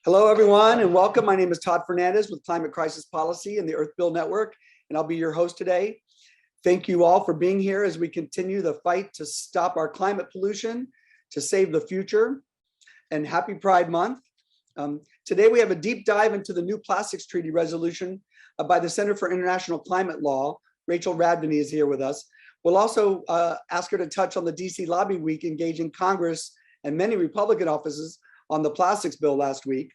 Hello, everyone, and welcome. My name is Todd Fernandez with Climate Crisis Policy and the Earth Bill Network, and I'll be your host today. Thank you all for being here as we continue the fight to stop our climate pollution, to save the future, and happy Pride Month. Today, we have a deep dive into the new Plastics Treaty resolution by the Center for International Climate Law. Rachel Radvany is here with us. We'll also ask her to touch on the DC Lobby Week, engaging Congress and many Republican offices on the plastics bill last week.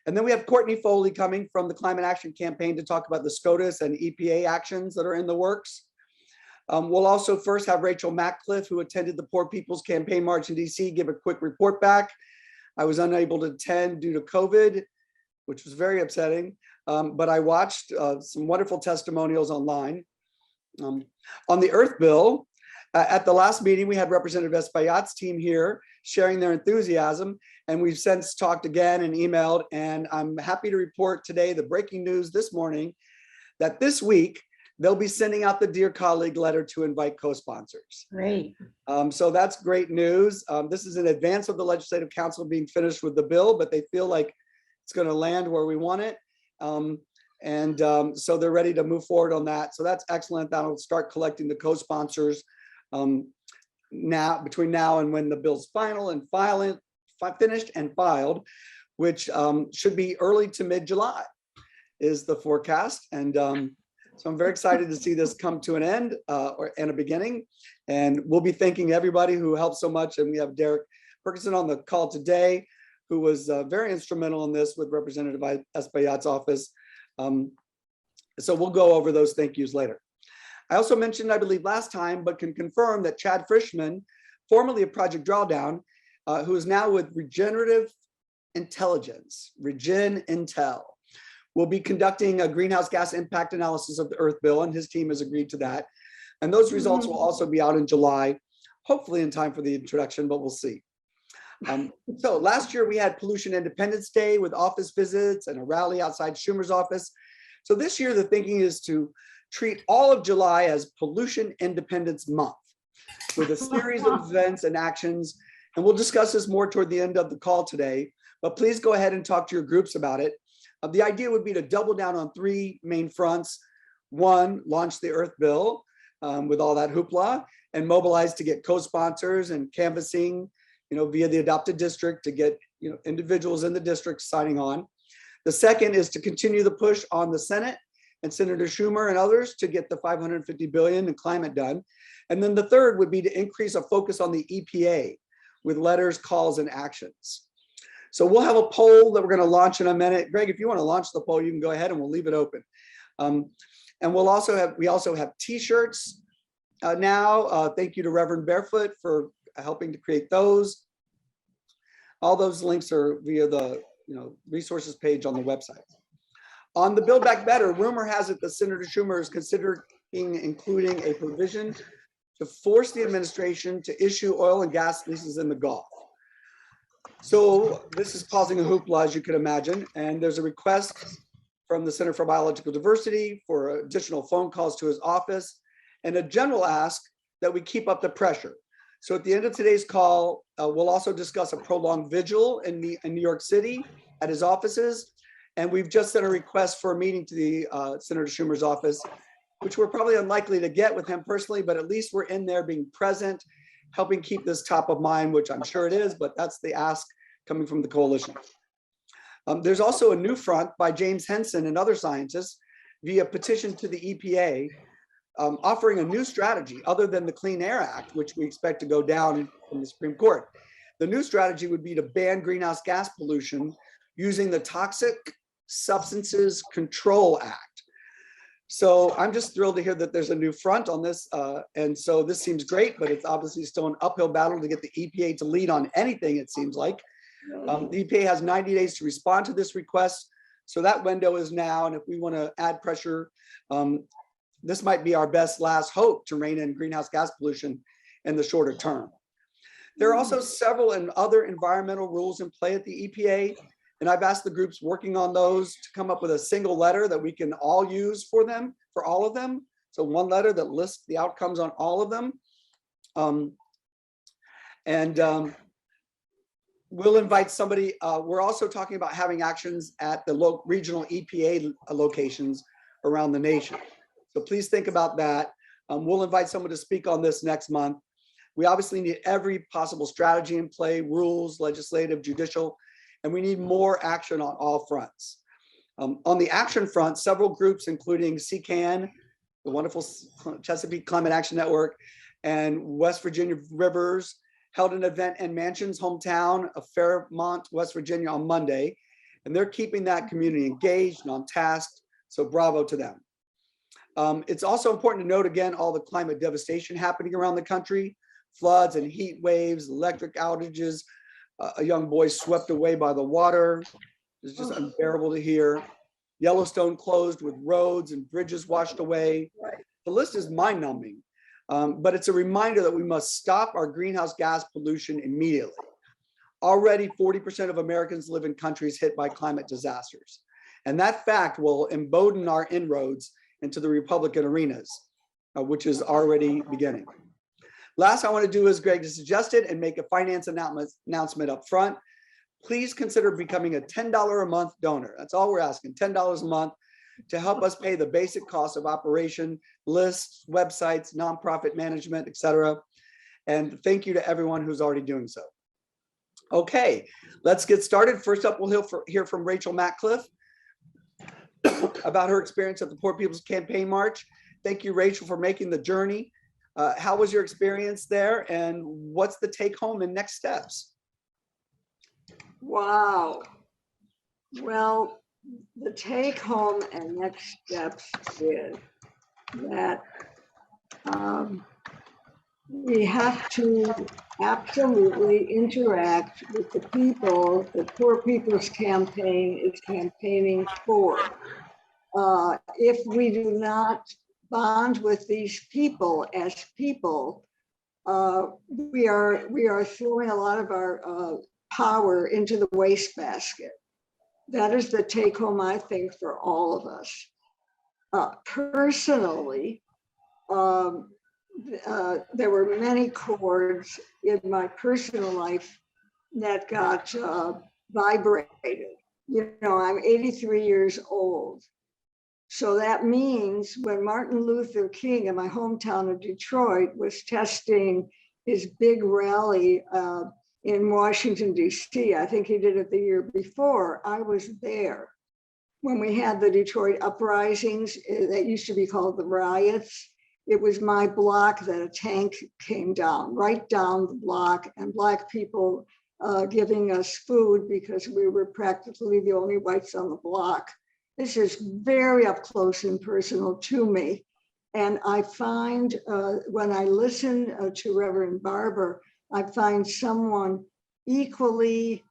And then we have Courtney Foley coming from the Climate Action Campaign to talk about the SCOTUS and EPA actions that are in the works. We'll also first have Rachel Matcliffe, who attended the Poor People's Campaign March in DC, give a quick report back. I was unable to attend due to COVID, which was very upsetting, but I watched some wonderful testimonials online. On the Earth Bill, at the last meeting, we had Representative Espaillat's team here sharing their enthusiasm, and we've since talked again and emailed, and I'm happy to report today the breaking news this morning that this week they'll be sending out the Dear Colleague letter to invite co-sponsors. Great. So that's great news. This is in advance of the Legislative Council being finished with the bill, but they feel like it's going to land where we want it. So they're ready to move forward on that. So that's excellent. That'll start collecting the co-sponsors between now and when the bill's finished and filed, which should be early to mid-July is the forecast. And so I'm very excited to see this come to an end and a beginning. And we'll be thanking everybody who helped so much. And we have Derek Perkinson on the call today, who was very instrumental in this with Representative Espaillat's office. So we'll go over those thank yous later. I also mentioned, I believe last time, but can confirm that Chad Frischman, formerly of Project Drawdown, who is now with Regenerative Intelligence, Regen Intel, will be conducting a greenhouse gas impact analysis of the Earth Bill, and his team has agreed to that. And those results will also be out in July, hopefully in time for the introduction, but we'll see. So last year we had Pollution Independence Day with office visits and a rally outside Schumer's office. So this year the thinking is to treat all of July as Pollution Independence Month with a series of events and actions. And we'll discuss this more toward the end of the call today, but please go ahead and talk to your groups about it. The idea would be to double down on three main fronts. One, launch the Earth Bill with all that hoopla and mobilize to get co-sponsors and canvassing, via the adopted district to get, individuals in the district signing on. The second is to continue the push on the Senate and Senator Schumer and others to get the $550 billion in climate done. And then the third would be to increase a focus on the EPA with letters, calls, and actions. So we'll have a poll that we're going to launch in a minute. Greg, if you want to launch the poll, you can go ahead and we'll leave it open. And we also have t-shirts now. Thank you to Reverend Barefoot for helping to create those. All those links are via the resources page on the website. On the Build Back Better, rumor has it that Senator Schumer is considering including a provision to force the administration to issue oil and gas leases in the Gulf. So this is causing a hoopla, as you can imagine, and there's a request from the Center for Biological Diversity for additional phone calls to his office and a general ask that we keep up the pressure. So at the end of today's call, we'll also discuss a prolonged vigil in New York City at his offices. And we've just sent a request for a meeting to the Senator Schumer's office, which we're probably unlikely to get with him personally, but at least we're in there being present, helping keep this top of mind, which I'm sure it is, but that's the ask coming from the coalition. There's also a new front by James Henson and other scientists via petition to the EPA, offering a new strategy other than the Clean Air Act, which we expect to go down from the Supreme Court. The new strategy would be to ban greenhouse gas pollution using the Toxic Substances Control Act. So I'm just thrilled to hear that there's a new front on this. And so this seems great, but it's obviously still an uphill battle to get the EPA to lead on anything, it seems like. The EPA has 90 days to respond to this request. So that window is now. And if we want to add pressure, this might be our best last hope to rein in greenhouse gas pollution in the shorter term. There are also several other environmental rules in play at the EPA. And I've asked the groups working on those to come up with a single letter that we can all use for all of them. So one letter that lists the outcomes on all of them. we'll invite somebody. We're also talking about having actions at the regional EPA locations around the nation. So please think about that. We'll invite someone to speak on this next month. We obviously need every possible strategy in play, rules, legislative, judicial, and we need more action on all fronts. On the action front, several groups, including CCAN, the wonderful Chesapeake Climate Action Network, and West Virginia Rivers, held an event in Manchin's hometown of Fairmont, West Virginia on Monday, and they're keeping that community engaged and on task, so bravo to them. It's also important to note again all the climate devastation happening around the country, floods and heat waves, electric outages, a young boy swept away by the water. It's just unbearable to hear. Yellowstone closed with roads and bridges washed away. The list is mind-numbing, but it's a reminder that we must stop our greenhouse gas pollution immediately. Already 40% of Americans live in countries hit by climate disasters, and that fact will embolden our inroads into the Republican arenas, which is already beginning. Last I want to do, as Greg suggested, and make a finance announcement up front. Please consider becoming a $10 a month donor. That's all we're asking, $10 a month, to help us pay the basic costs of operation, lists, websites, nonprofit management, etc. And thank you to everyone who's already doing so. Okay, let's get started. First up, we'll hear from Rachel Matcliffe about her experience at the Poor People's Campaign March. Thank you, Rachel, for making the journey. How was your experience there, and what's the take home and next steps? Wow. Well, the take home and next steps is that we have to absolutely interact with the people that Poor People's Campaign is campaigning for. If we do not bond with these people as people, we are throwing a lot of our power into the wastebasket. That is the take home, I think, for all of us. Personally, there were many chords in my personal life that got vibrated. You know, I'm 83 years old. So that means when Martin Luther King in my hometown of Detroit was testing his big rally in Washington, D.C., I think he did it the year before, I was there. When we had the Detroit uprisings, that used to be called the riots, it was my block that a tank came down, right down the block, and Black people giving us food because we were practically the only whites on the block. This is very up close and personal to me. And I find when I listen to Reverend Barber, I find someone equally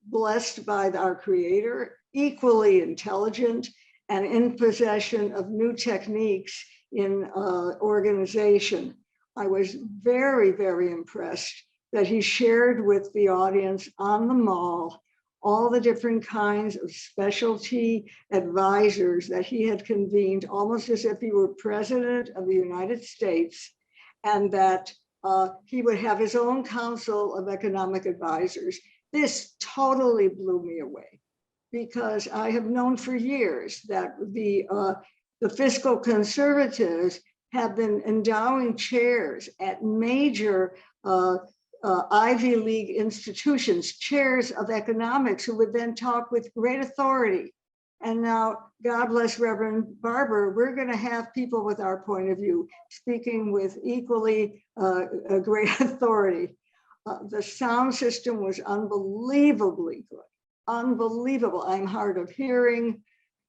blessed by our Creator, equally intelligent, and in possession of new techniques in organization. I was very, very impressed that he shared with the audience on the mall all the different kinds of specialty advisors that he had convened, almost as if he were president of the United States, and that he would have his own council of economic advisors. This totally blew me away, because I have known for years that the fiscal conservatives have been endowing chairs at major Ivy League institutions, chairs of economics, who would then talk with great authority. And now, God bless Reverend Barber, we're going to have people with our point of view speaking with equally great authority. The sound system was unbelievably good, unbelievable. I'm hard of hearing.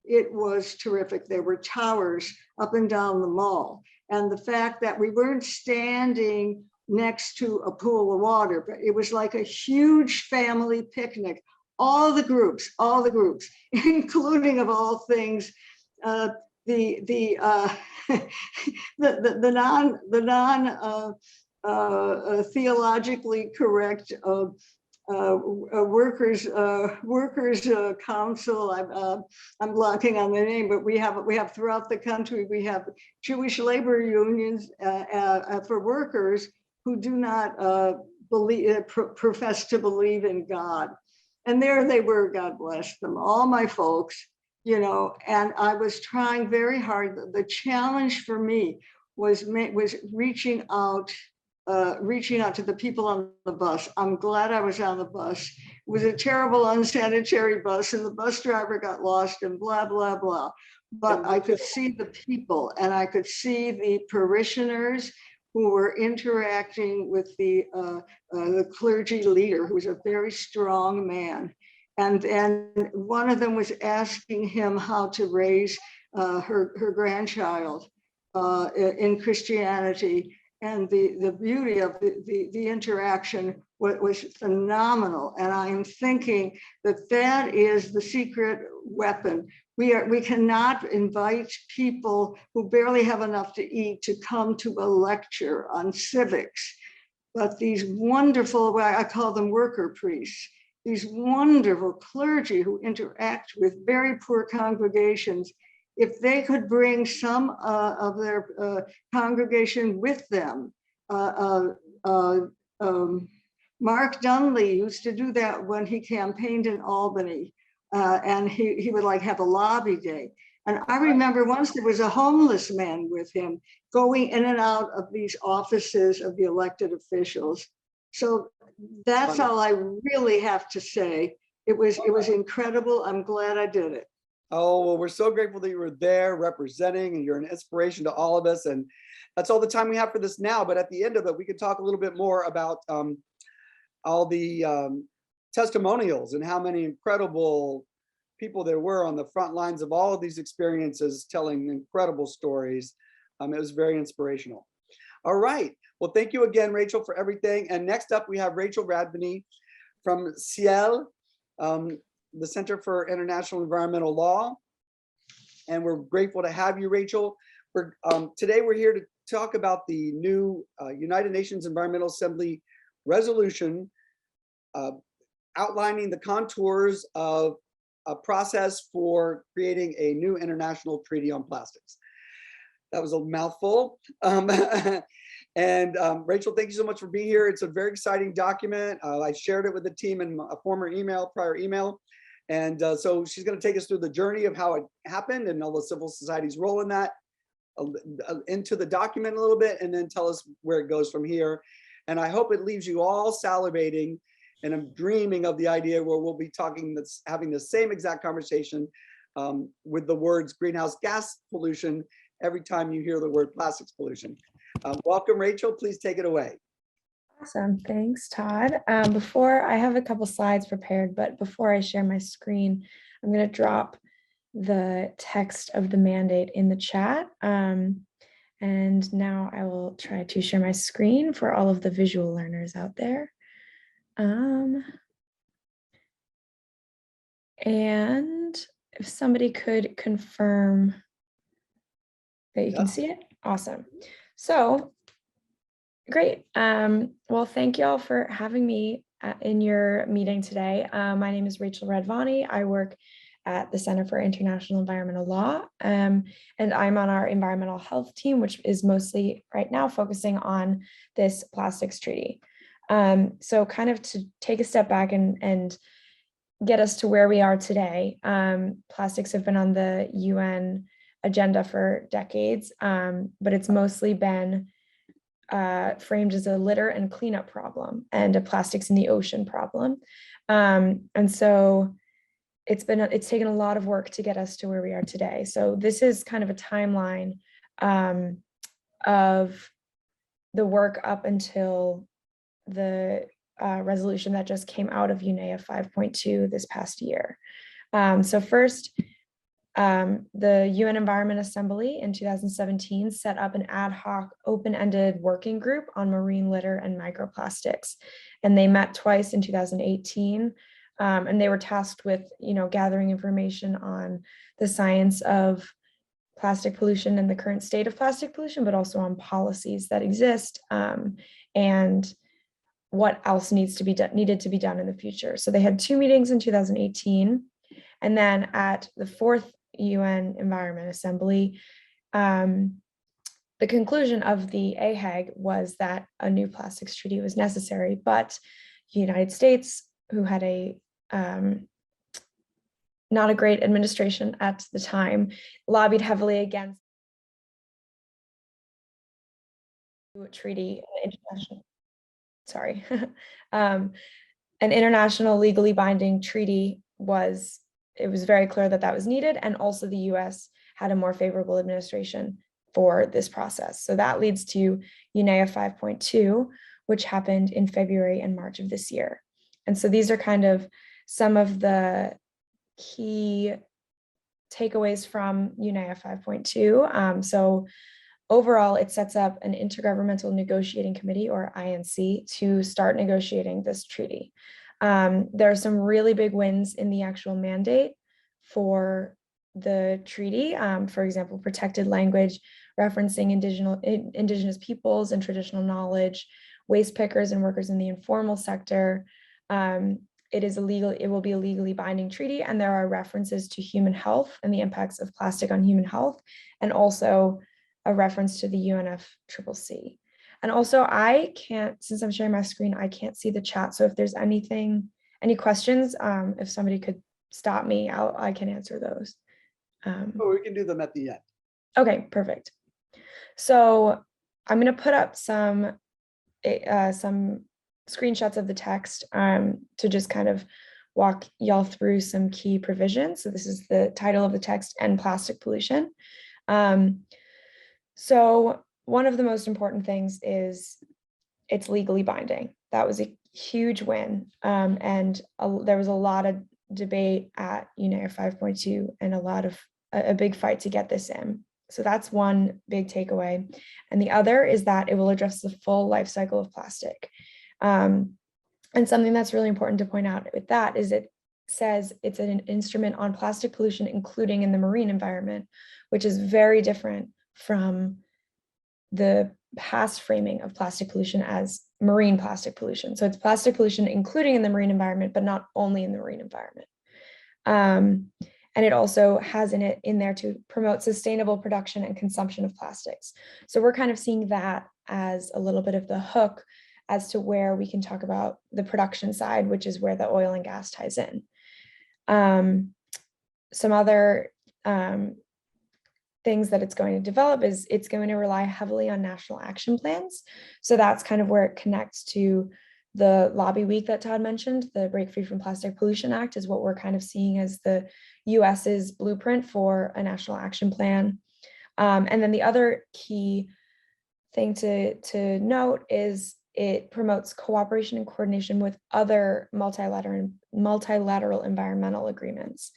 It was terrific. There were towers up and down the mall. And the fact that we weren't standing next to a pool of water, but it was like a huge family picnic. All the groups, including of all things, the non theologically correct workers council. I'm blocking on the name, but we have throughout the country, we have Jewish labor unions for workers who do not profess to believe in God. And there they were, God bless them, all my folks, and I was trying very hard. The challenge for me was reaching out to the people on the bus. I'm glad I was on the bus. It was a terrible, unsanitary bus, and the bus driver got lost and blah, blah, blah. But I could see the people, and I could see the parishioners who were interacting with the clergy leader, who was a very strong man. And one of them was asking him how to raise her grandchild in Christianity. And the beauty of the interaction was phenomenal. And I am thinking that is the secret weapon. We cannot invite people who barely have enough to eat to come to a lecture on civics. But these wonderful, I call them worker priests, these wonderful clergy who interact with very poor congregations, if they could bring some of their congregation with them. Mark Dunley used to do that when he campaigned in Albany, and he would have a lobby day. And I remember once there was a homeless man with him going in and out of these offices of the elected officials. So that's all I really have to say. It was incredible. I'm glad I did it. Oh, well, we're so grateful that you were there representing, and you're an inspiration to all of us. And that's all the time we have for this now. But at the end of it, we could talk a little bit more about all the testimonials and how many incredible people there were on the front lines of all of these experiences, telling incredible stories. It was very inspirational. All right. Well, thank you again, Rachel, for everything. And next up, we have Rachel Radvany from CIEL, the Center for International Environmental Law. And we're grateful to have you, Rachel. Today, we're here to talk about the new United Nations Environmental Assembly resolution outlining the contours of a process for creating a new international treaty on plastics. That was a mouthful. Rachel, thank you so much for being here. It's a very exciting document. I shared it with the team in a prior email. And so she's going to take us through the journey of how it happened and all the civil society's role in that, into the document a little bit, and then tell us where it goes from here. And I hope it leaves you all salivating and I'm dreaming of the idea where we'll be having the same exact conversation with the words greenhouse gas pollution every time you hear the word plastics pollution. Welcome, Rachel. Please take it away. Awesome. Thanks, Todd. Before I have a couple slides prepared, but before I share my screen, I'm going to drop the text of the mandate in the chat. And now I will try to share my screen for all of the visual learners out there. And if somebody could confirm that you can see it. Awesome. So great. Well, thank you all for having me in your meeting today. My name is Rachel Radvany. I work at the Center for International Environmental Law, and I'm on our environmental health team, which is mostly right now focusing on this plastics treaty. So kind of to take a step back and get us to where we are today, plastics have been on the UN agenda for decades, but it's mostly been framed as a litter and cleanup problem and a plastics in the ocean problem. And so it's taken a lot of work to get us to where we are today. So this is kind of a timeline of the work up until the resolution that just came out of UNEA 5.2 this past year. So first, the UN Environment Assembly in 2017 set up an ad hoc open-ended working group on marine litter and microplastics. And they met twice in 2018. And they were tasked with, gathering information on the science of plastic pollution and the current state of plastic pollution, but also on policies that exist and what else needed to be done in the future. So they had 2 meetings in 2018. And then at the 4th UN Environment Assembly, the conclusion of the AHAG was that a new plastics treaty was necessary, but the United States, who had a not a great administration at the time, lobbied heavily against a treaty, an international legally binding treaty it was very clear that that was needed, and also the US had a more favorable administration for this process. So that leads to UNEA 5.2, which happened in February and March of this year. And so these are kind of some of the key takeaways from UNEA 5.2. So overall, it sets up an intergovernmental negotiating committee, or INC, to start negotiating this treaty. There are some really big wins in the actual mandate for the treaty. For example, protected language referencing indigenous peoples and traditional knowledge, waste pickers and workers in the informal sector. It will be a legally binding treaty, and there are references to human health and the impacts of plastic on human health, and also a reference to the UNFCCC. And also, since I'm sharing my screen, I can't see the chat. So if there's any questions, if somebody could stop me, I can answer those. We can do them at the end. Okay, perfect. So I'm going to put up some screenshots of the text to just kind of walk y'all through some key provisions. So this is the title of the text: End Plastic Pollution. So one of the most important things is it's legally binding. That was a huge win. And there was a lot of debate at UNEA 5.2 and a big fight to get this in. So that's one big takeaway. And the other is that it will address the full life cycle of plastic. And something that's really important to point out with that is it says it's an instrument on plastic pollution, including in the marine environment, which is very different from the past framing of plastic pollution as marine plastic pollution. So it's plastic pollution, including in the marine environment, but not only in the marine environment. And it also has in there to promote sustainable production and consumption of plastics. So we're kind of seeing that as a little bit of the hook as to where we can talk about the production side, which is where the oil and gas ties in. Some other things that it's going to develop is it's going to rely heavily on national action plans. So that's kind of where it connects to the lobby week that Todd mentioned. The Break Free from Plastic Pollution Act is what we're kind of seeing as the US's blueprint for a national action plan. And then the other key thing to note is it promotes cooperation and coordination with other multilateral environmental agreements.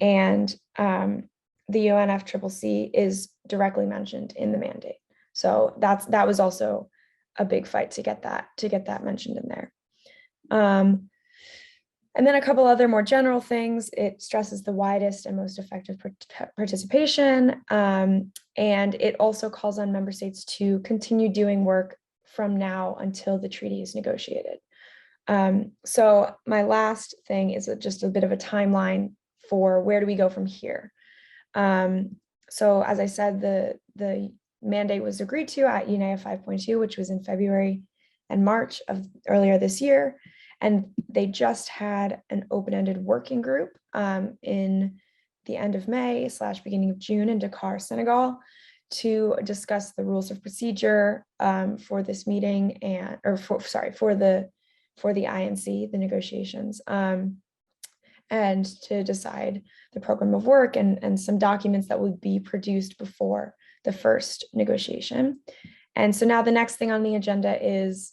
And the UNFCCC is directly mentioned in the mandate. So that was also a big fight to get that mentioned in there. And then a couple other more general things. It stresses the widest and most effective participation. And it also calls on member states to continue doing work from now until the treaty is negotiated. So my last thing is just a bit of a timeline for where do we go from here. So as I said, the mandate was agreed to at UNEA 5.2, which was in February and March of earlier this year. And they just had an open-ended working group in the end of May / beginning of June in Dakar, Senegal, to discuss the rules of procedure for this meeting for the INC, the negotiations, and to decide the program of work and some documents that would be produced before the first negotiation. And so now the next thing on the agenda is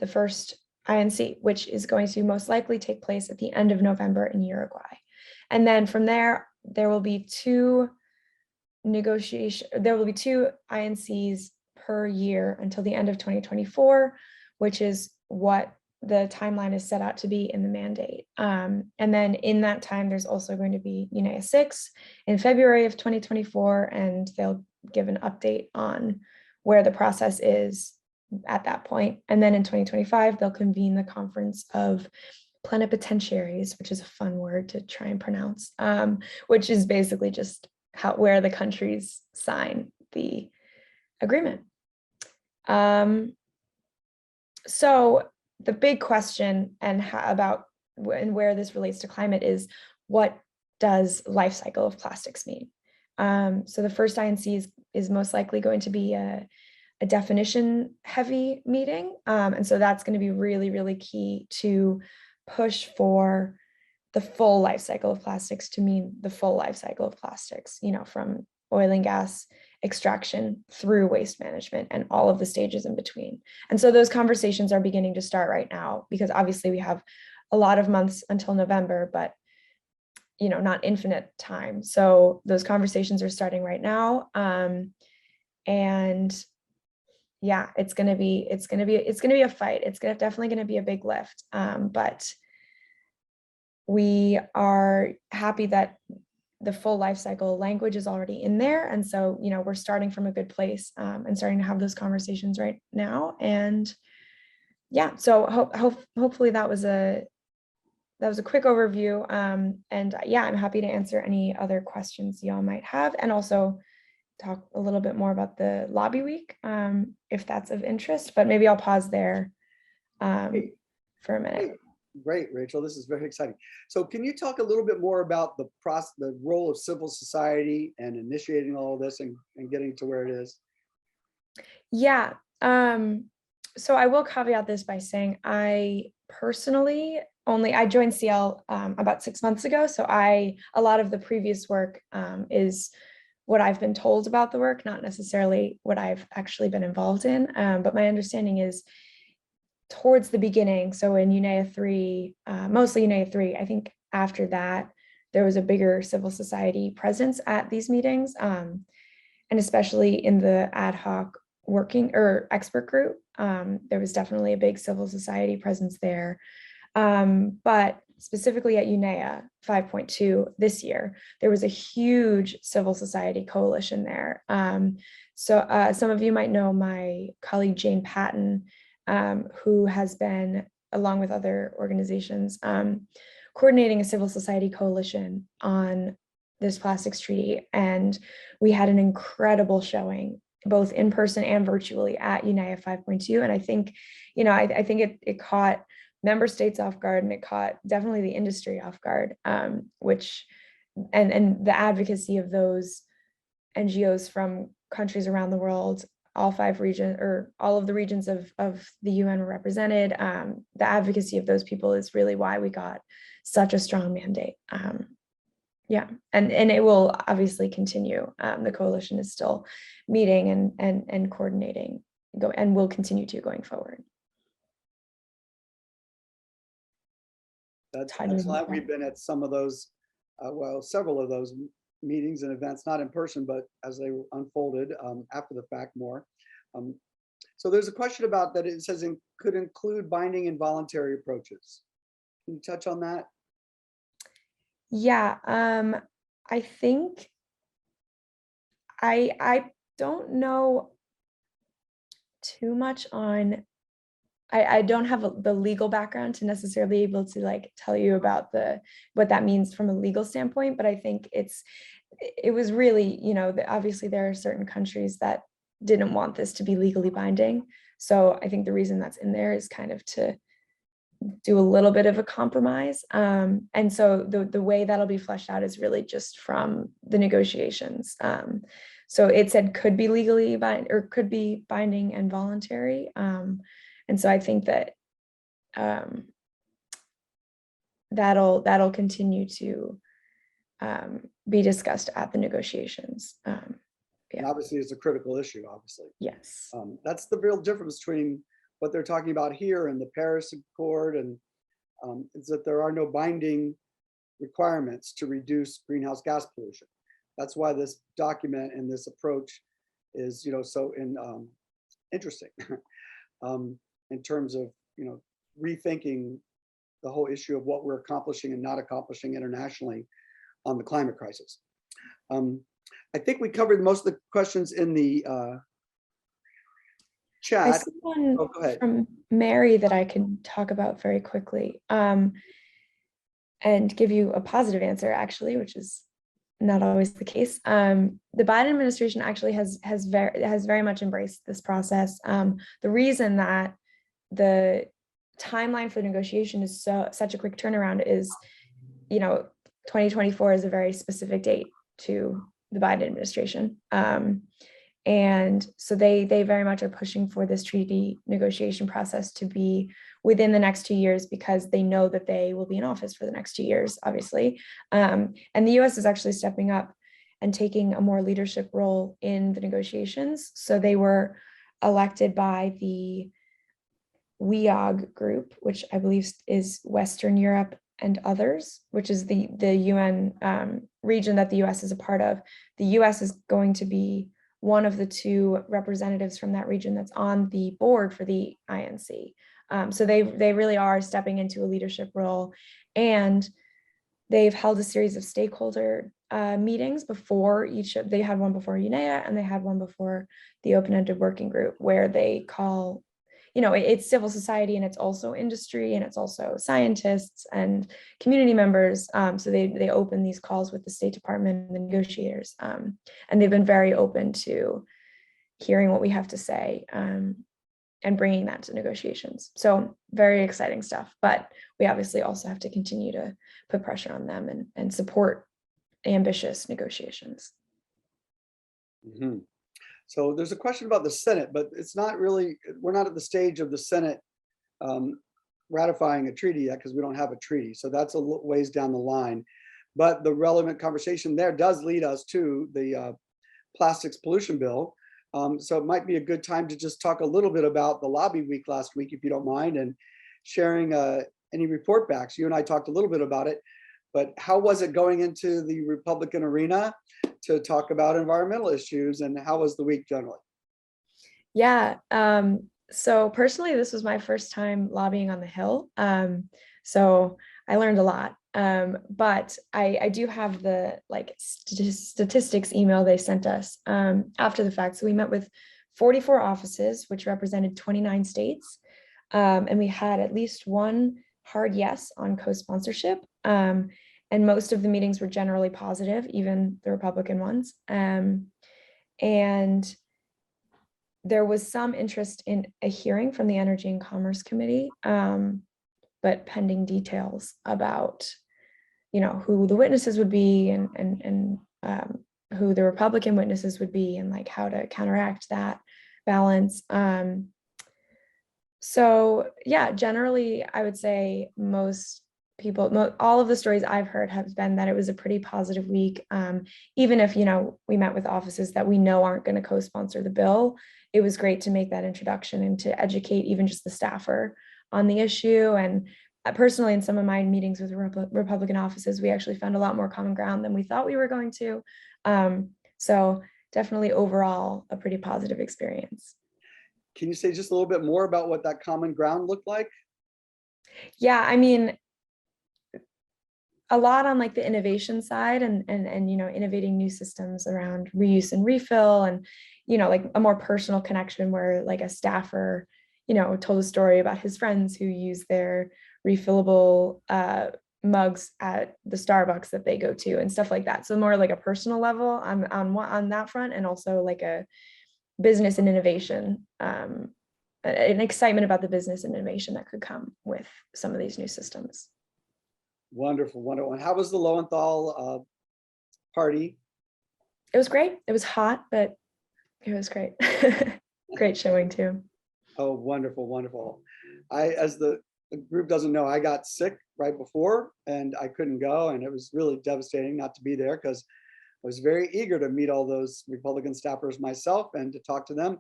the first INC, which is going to most likely take place at the end of November in Uruguay. And then from there will be two INCs per year until the end of 2024, which is what the timeline is set out to be in the mandate. And then in that time, there's also going to be UNEA 6 in February of 2024, and they'll give an update on where the process is at that point. And then in 2025, they'll convene the Conference of Plenipotentiaries, which is a fun word to try and pronounce, which is basically just where the countries sign the agreement. So the big question and where this relates to climate is, what does life cycle of plastics mean? So the first INC is most likely going to be a definition heavy meeting. And so that's going to be really, really key to push for the full life cycle of plastics to mean the full life cycle of plastics, from oil and gas extraction through waste management and all of the stages in between. And so those conversations are beginning to start right now, because obviously we have a lot of months until November, but not infinite time. So those conversations are starting right now. And yeah, it's going to be a fight. It's definitely going to be a big lift. But we are happy that the full life cycle language is already in there. And so, we're starting from a good place, and starting to have those conversations right now. And yeah, so hopefully that was a quick overview. And yeah, I'm happy to answer any other questions y'all might have, and also talk a little bit more about the lobby week, if that's of interest, but maybe I'll pause there for a minute. Great, Rachel. This is very exciting. So can you talk a little bit more about the role of civil society and initiating all of this and getting to where it is? Yeah. So I will caveat this by saying I personally I joined CL about 6 months ago. So a lot of the previous work is what I've been told about the work, not necessarily what I've actually been involved in. But my understanding is towards the beginning, so in UNEA 3, mostly UNEA 3, I think after that, there was a bigger civil society presence at these meetings, and especially in the ad hoc working or expert group, there was definitely a big civil society presence there. But specifically at UNEA 5.2 this year, there was a huge civil society coalition there. So some of you might know my colleague Jane Patton, who has been, along with other organizations, coordinating a civil society coalition on this plastics treaty. And we had an incredible showing, both in person and virtually, at UNEA 5.2. And I think, I think it caught member states off guard, and it caught definitely the industry off guard, which, and the advocacy of those NGOs from countries around the world, all 5 regions, or all of the regions of the UN were represented. The advocacy of those people is really why we got such a strong mandate. Yeah, and it will obviously continue. The coalition is still meeting and coordinating, and will continue to going forward. That's excellent. We've been at some of those, several of those meetings and events, not in person, but as they unfolded after the fact more. So there's a question about that. It says could include binding and voluntary approaches. Can you touch on that? Yeah, I think I don't know too much on. I don't have the legal background to necessarily be able to tell you about what that means from a legal standpoint, but I think it was really, obviously there are certain countries that didn't want this to be legally binding. So I think the reason that's in there is kind of to do a little bit of a compromise. And so the way that'll be fleshed out is really just from the negotiations. So it said could be legally or could be binding and voluntary. And so I think that that'll continue to be discussed at the negotiations. Yeah. And obviously, it's a critical issue. Obviously, yes. That's the real difference between what they're talking about here and the Paris Accord, and is that there are no binding requirements to reduce greenhouse gas pollution. That's why this document and this approach is, so interesting. In terms of rethinking the whole issue of what we're accomplishing and not accomplishing internationally on the climate crisis. I think we covered most of the questions in the chat. I see one from Mary that I can talk about very quickly, and give you a positive answer, actually, which is not always the case. The Biden administration actually has very much embraced this process. The reason that the timeline for the negotiation is such a quick turnaround is, 2024 is a very specific date to the Biden administration. And so they very much are pushing for this treaty negotiation process to be within the next 2 years, because they know that they will be in office for the next 2 years, obviously. And the US is actually stepping up and taking a more leadership role in the negotiations. So they were elected by the WEOG group, which I believe is Western Europe and others, which is the UN region that the US is a part of. The US is going to be one of the 2 representatives from that region that's on the board for the INC. So they really are stepping into a leadership role, and they've held a series of stakeholder meetings before they had one before UNEA, and they had one before the open-ended working group, where they call, it's civil society, and it's also industry, and it's also scientists and community members. So they open these calls with the State Department and the negotiators, and they've been very open to hearing what we have to say, and bringing that to negotiations. So very exciting stuff, but we obviously also have to continue to put pressure on them and support ambitious negotiations. Mm-hmm. So there's a question about the Senate, but it's not really, we're not at the stage of the Senate ratifying a treaty yet, because we don't have a treaty. So that's a ways down the line. But the relevant conversation there does lead us to the plastics pollution bill. So it might be a good time to just talk a little bit about the lobby week last week, if you don't mind, and sharing any report backs. You and I talked a little bit about it, but how was it going into the Republican arena to talk about environmental issues, and how was the week generally? Yeah. So personally, this was my first time lobbying on the Hill. So I learned a lot. But I do have the statistics email they sent us after the fact. So we met with 44 offices, which represented 29 states. And we had at least one hard yes on co-sponsorship. And most of the meetings were generally positive, even the Republican ones. And there was some interest in a hearing from the Energy and Commerce Committee, but pending details about, who the witnesses would be, and who the Republican witnesses would be, and how to counteract that balance. So yeah, generally, I would say most people, all of the stories I've heard have been that it was a pretty positive week. Even if, we met with offices that we know aren't going to co-sponsor the bill, it was great to make that introduction and to educate even just the staffer on the issue. And personally, in some of my meetings with Republican offices, we actually found a lot more common ground than we thought we were going to. So definitely overall, a pretty positive experience. Can you say just a little bit more about what that common ground looked like? Yeah, I mean, a lot on the innovation side, and innovating new systems around reuse and refill, and a more personal connection where a staffer told a story about his friends who use their refillable mugs at the Starbucks that they go to, and stuff like that. So more a personal level on that front, and also a business and innovation, an excitement about the business and innovation that could come with some of these new systems. Wonderful, wonderful. And how was the Lowenthal party? It was great. It was hot, but it was great. Great showing too. Oh, wonderful, wonderful. As the group doesn't know, I got sick right before, and I couldn't go, and it was really devastating not to be there, because I was very eager to meet all those Republican staffers myself and to talk to them.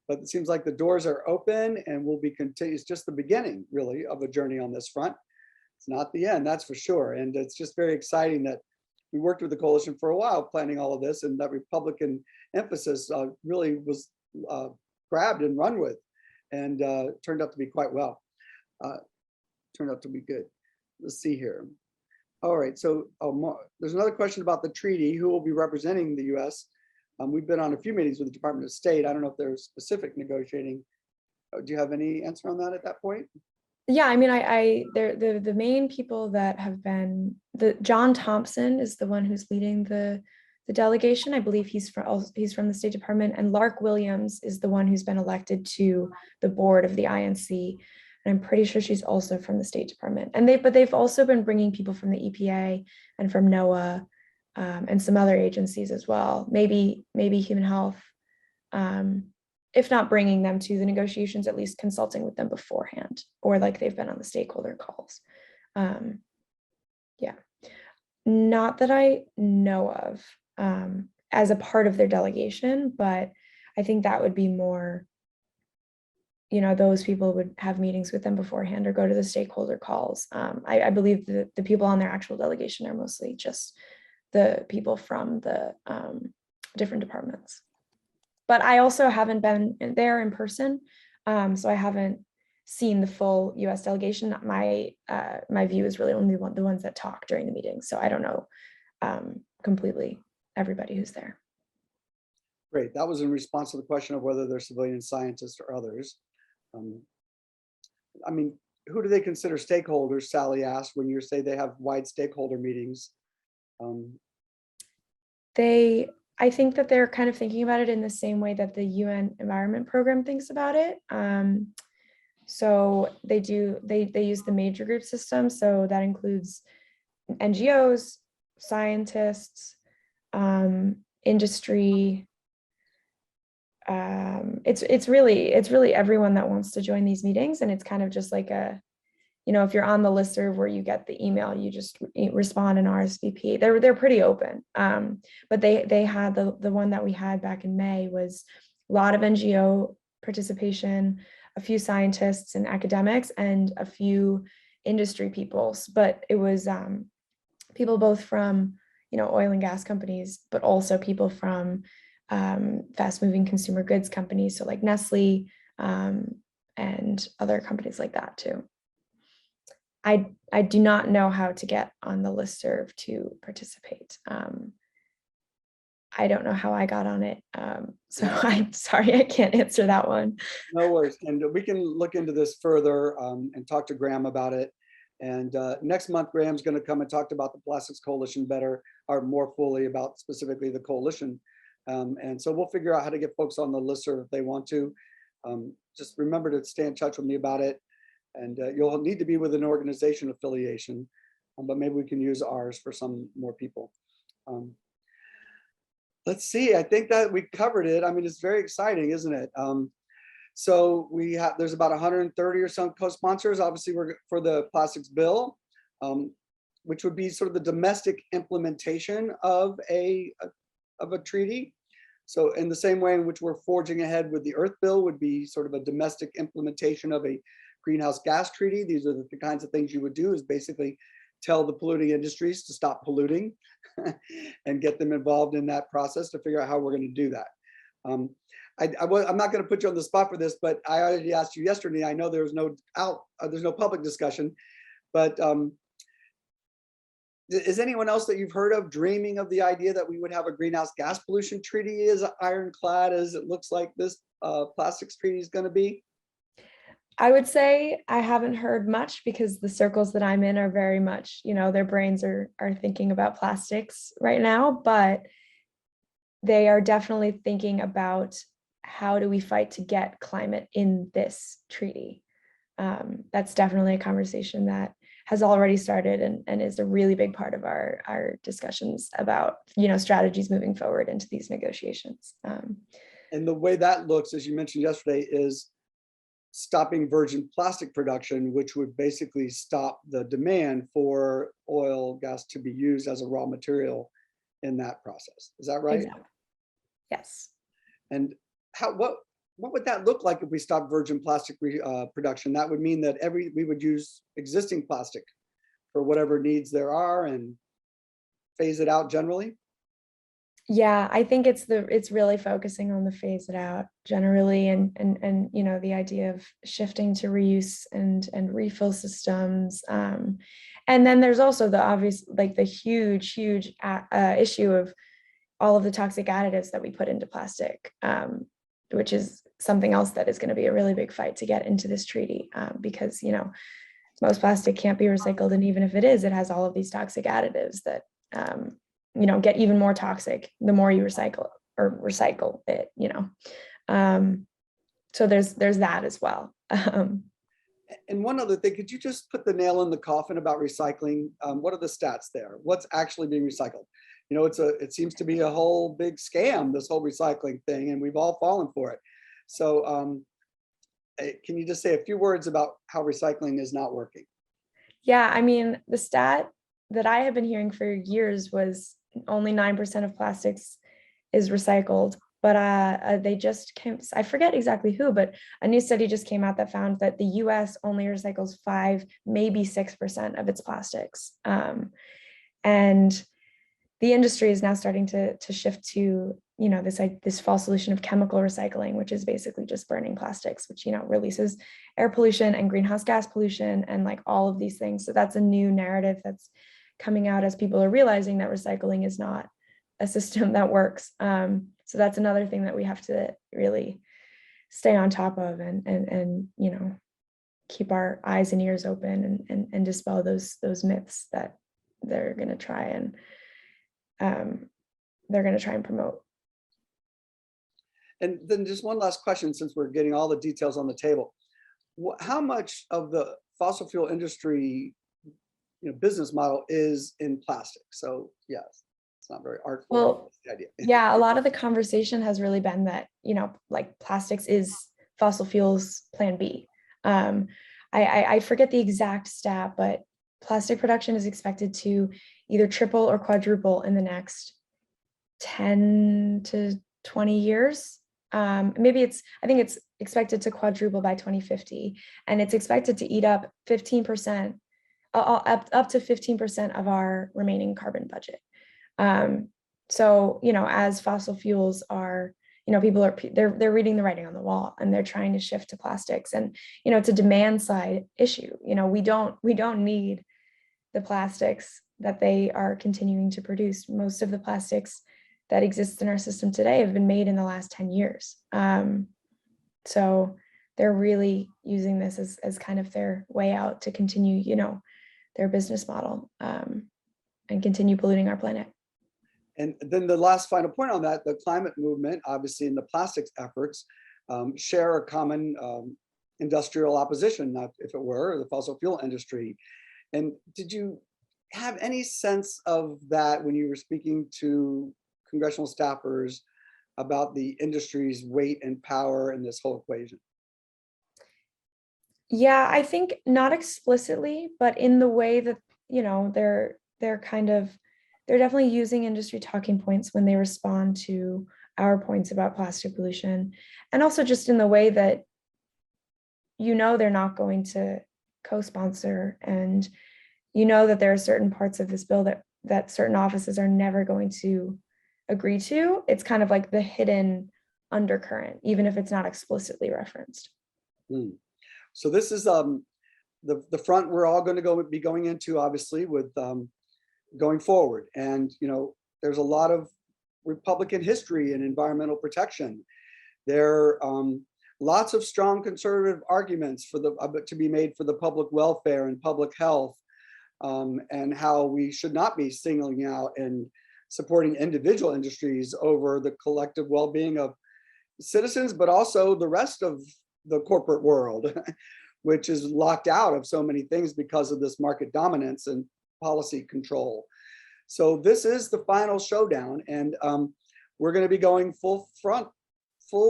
But it seems like the doors are open, and will be continued. It's just the beginning, really, of a journey on this front. It's not the end, that's for sure. And it's just very exciting that we worked with the coalition for a while planning all of this, and that Republican emphasis really was grabbed and run with, and turned out to be quite well. Turned out to be good. Let's see here. All right, so there's another question about the treaty. Who will be representing the US? We've been on a few meetings with the Department of State. I don't know if there's specific negotiating. Do you have any answer on that at that point? Yeah, I mean, they're the main people that have been, John Thompson is the one who's leading the delegation. I believe he's from the State Department, and Lark Williams is the one who's been elected to the board of the INC. And I'm pretty sure she's also from the State Department. And they've also been bringing people from the EPA and from NOAA, and some other agencies as well. Maybe Human Health. If not bringing them to the negotiations, at least consulting with them beforehand, or like they've been on the stakeholder calls. Yeah, not that I know of as a part of their delegation, but I think that would be more, those people would have meetings with them beforehand or go to the stakeholder calls. I believe that the people on their actual delegation are mostly just the people from the different departments. But I also haven't been there in person, so I haven't seen the full U.S. delegation. My view is really only the ones that talk during the meeting, so I don't know completely everybody who's there. Great. That was in response to the question of whether they're civilian scientists or others. I mean, who do they consider stakeholders? Sally asked, when you say they have wide stakeholder meetings. I think that they're kind of thinking about it in the same way that the UN Environment Program thinks about it. So they use the major group system. So that includes NGOs, scientists, industry. It's really everyone that wants to join these meetings, and it's kind of just like if you're on the listserv where you get the email, you just respond and RSVP. They're pretty open. But they had the one that we had back in May was a lot of NGO participation, a few scientists and academics, and a few industry people. But it was people both from oil and gas companies, but also people from fast-moving consumer goods companies, so like Nestle and other companies like that too. I do not know how to get on the listserv to participate. I don't know how I got on it. So I'm sorry, I can't answer that one. No worries. And we can look into this further and talk to Graham about it. And next month, Graham's going to come and talk about the Plastics Coalition better, or more fully about specifically the coalition. And so we'll figure out how to get folks on the listserv if they want to. Just remember to stay in touch with me about it. And you'll need to be with an organization affiliation, but maybe we can use ours for some more people. Let's see, I think that we covered it. I mean, it's very exciting, isn't it? So there's about 130 or so co-sponsors. Obviously, we're for the plastics bill, which would be sort of the domestic implementation of a treaty. So in the same way in which we're forging ahead with the Earth Bill would be sort of a domestic implementation of a greenhouse gas treaty. These are the kinds of things you would do, is basically tell the polluting industries to stop polluting and get them involved in that process to figure out how we're going to do that. I'm not going to put you on the spot for this, but I already asked you yesterday. I know there's no public discussion, but is anyone else that you've heard of dreaming of the idea that we would have a greenhouse gas pollution treaty as ironclad as it looks like this plastics treaty is going to be? I would say I haven't heard much, because the circles that I'm in are very much, their brains are thinking about plastics right now, but they are definitely thinking about how do we fight to get climate in this treaty. That's definitely a conversation that has already started and is a really big part of our discussions about, strategies moving forward into these negotiations. And the way that looks, as you mentioned yesterday, is stopping virgin plastic production, which would basically stop the demand for oil, gas to be used as a raw material in that process. Is that right? Exactly. Yes. And what would that look like if we stopped virgin plastic production? That would mean that we would use existing plastic for whatever needs there are and phase it out generally. Yeah, I think it's really focusing on the phase it out generally, and the idea of shifting to reuse and refill systems. And then there's also the obvious, like the huge issue of all of the toxic additives that we put into plastic, which is something else that is going to be a really big fight to get into this treaty, because, you know, most plastic can't be recycled. And even if it is, it has all of these toxic additives that, you know, get even more toxic the more you recycle it, you know. So there's that as well. And one other thing, could you just put the nail in the coffin about recycling? What are the stats there? What's actually being recycled? You know, it seems to be a whole big scam, this whole recycling thing, and we've all fallen for it. So can you just say a few words about how recycling is not working? Yeah, I mean, the stat that I have been hearing for years was only 9% of plastics is recycled. But they just came, I forget exactly who, but a new study just came out that found that the US only recycles 5, maybe 6% of its plastics. And the industry is now starting to shift to, you know, this false solution of chemical recycling, which is basically just burning plastics, which, you know, releases air pollution and greenhouse gas pollution and like all of these things. So that's a new narrative that's coming out as people are realizing that recycling is not a system that works. So that's another thing that we have to really stay on top of and you know, keep our eyes and ears open and dispel those myths that they're going to try and promote. And then just one last question, since we're getting all the details on the table. How much of the fossil fuel industry, you know, business model is in plastic? So yes. Not very artful. Well, idea. Yeah, a lot of the conversation has really been that, you know, like plastics is fossil fuels plan B. I forget the exact stat, but plastic production is expected to either triple or quadruple in the next 10 to 20 years. I think it's expected to quadruple by 2050, and it's expected to eat up 15%, up to 15% of our remaining carbon budget. So, you know, as fossil fuels are, you know, people are, they're reading the writing on the wall and they're trying to shift to plastics, and, you know, it's a demand side issue. You know, we don't need the plastics that they are continuing to produce. Most of the plastics that exist in our system today have been made in the last 10 years. So they're really using this as kind of their way out to continue, you know, their business model, and continue polluting our planet. And then the last final point on that, the climate movement, obviously, in the plastics efforts, share a common industrial opposition, not if it were the fossil fuel industry. And did you have any sense of that when you were speaking to congressional staffers about the industry's weight and power in this whole equation? Yeah, I think not explicitly, but in the way that, you know, they're definitely using industry talking points when they respond to our points about plastic pollution. And also just in the way that, you know, they're not going to co-sponsor, and you know that there are certain parts of this bill that certain offices are never going to agree to. It's kind of like the hidden undercurrent, even if it's not explicitly referenced. So this is the front we're all going to be going into, obviously, with going forward. And, you know, there's a lot of Republican history in environmental protection. There are lots of strong conservative arguments to be made for the public welfare and public health, and how we should not be singling out and supporting individual industries over the collective well-being of citizens, but also the rest of the corporate world, which is locked out of so many things because of this market dominance and policy control. So this is the final showdown, and we're going to be going full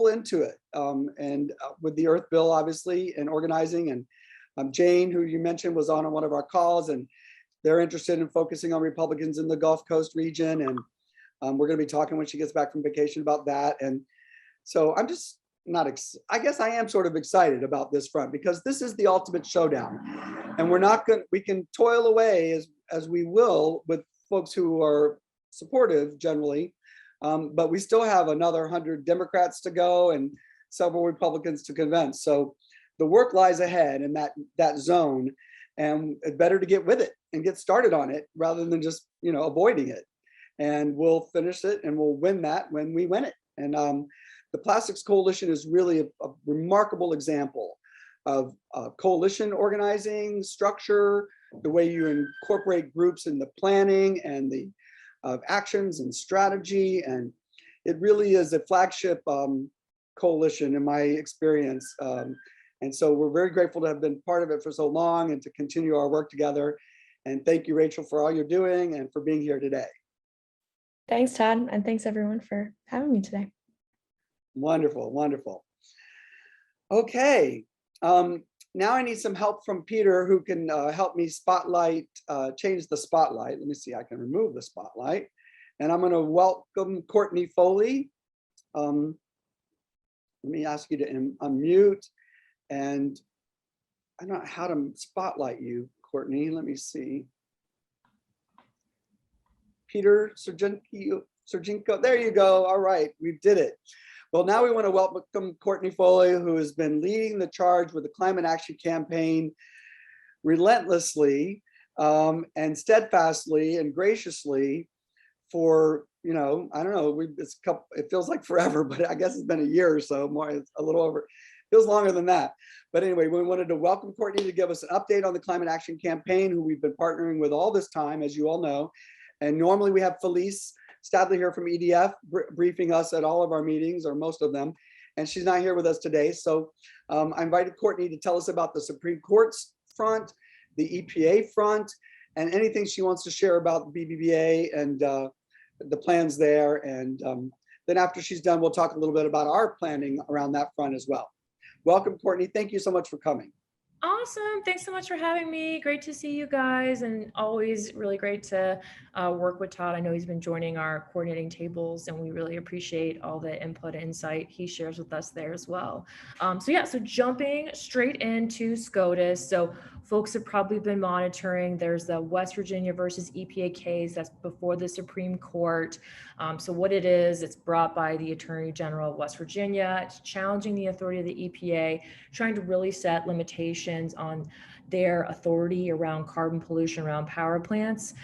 into it, and with the Earth Bill, obviously, and organizing. And Jane, who you mentioned, was on one of our calls, and they're interested in focusing on Republicans in the Gulf Coast region, and we're going to be talking when she gets back from vacation about that. And so I'm just I guess I am sort of excited about this front, because this is the ultimate showdown, and we can toil away as we will with folks who are supportive generally, but we still have another 100 Democrats to go and several Republicans to convince. So the work lies ahead in that zone, and it's better to get with it and get started on it rather than just, you know, avoiding it. And we'll finish it and we'll win that when we win it. And the Plastics Coalition is really a remarkable example of coalition organizing structure, the way you incorporate groups in the planning and the actions and strategy. And it really is a flagship coalition in my experience. And so we're very grateful to have been part of it for so long and to continue our work together. And thank you, Rachel, for all you're doing and for being here today. Thanks, Todd. And thanks everyone for having me today. Wonderful, wonderful. Okay, now I need some help from Peter, who can help me change the spotlight. Let me see, I can remove the spotlight. And I'm gonna welcome Courtney Foley. Let me ask you to unmute. And I don't know how to spotlight you, Courtney. Let me see. Peter Serginko, there you go. All right, we did it. Well, now we want to welcome Courtney Foley, who has been leading the charge with the climate action campaign relentlessly and steadfastly and graciously for, I don't know, it feels like forever, but I guess it's been a year or so, more, it's a little over, feels longer than that. But anyway, we wanted to welcome Courtney to give us an update on the climate action campaign, who we've been partnering with all this time, as you all know. And normally we have Felice Stadley here from EDF briefing us at all of our meetings, or most of them, and she's not here with us today. So I invited Courtney to tell us about the Supreme Court's front, the EPA front, and anything she wants to share about the BBBA and the plans there. And then after she's done, we'll talk a little bit about our planning around that front as well. Welcome, Courtney. Thank you so much for coming. Awesome. Thanks so much for having me. Great to see you guys, and always really great to work with Todd. I know he's been joining our coordinating tables, and we really appreciate all the input and insight he shares with us there as well. So jumping straight into SCOTUS. So folks have probably been monitoring, there's the West Virginia versus EPA case that's before the Supreme Court. So what it is, it's brought by the Attorney General of West Virginia. It's challenging the authority of the EPA, trying to really set limitations on their authority around carbon pollution around power plants.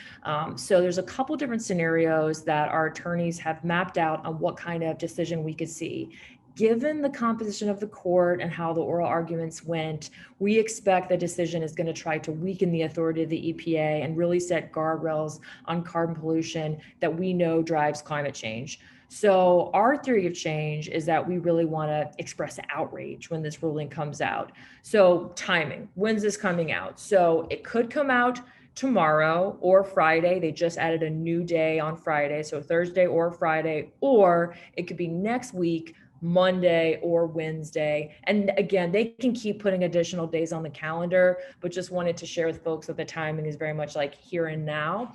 So there's a couple different scenarios that our attorneys have mapped out on what kind of decision we could see. Given the composition of the court and how the oral arguments went, we expect the decision is going to try to weaken the authority of the EPA and really set guardrails on carbon pollution that we know drives climate change. So our theory of change is that we really want to express outrage when this ruling comes out. So timing, when's this coming out? So it could come out tomorrow or Friday. They just added a new day on Friday, so Thursday or Friday, or it could be next week, Monday or Wednesday. And again, they can keep putting additional days on the calendar, but just wanted to share with folks that the timing is very much like here and now.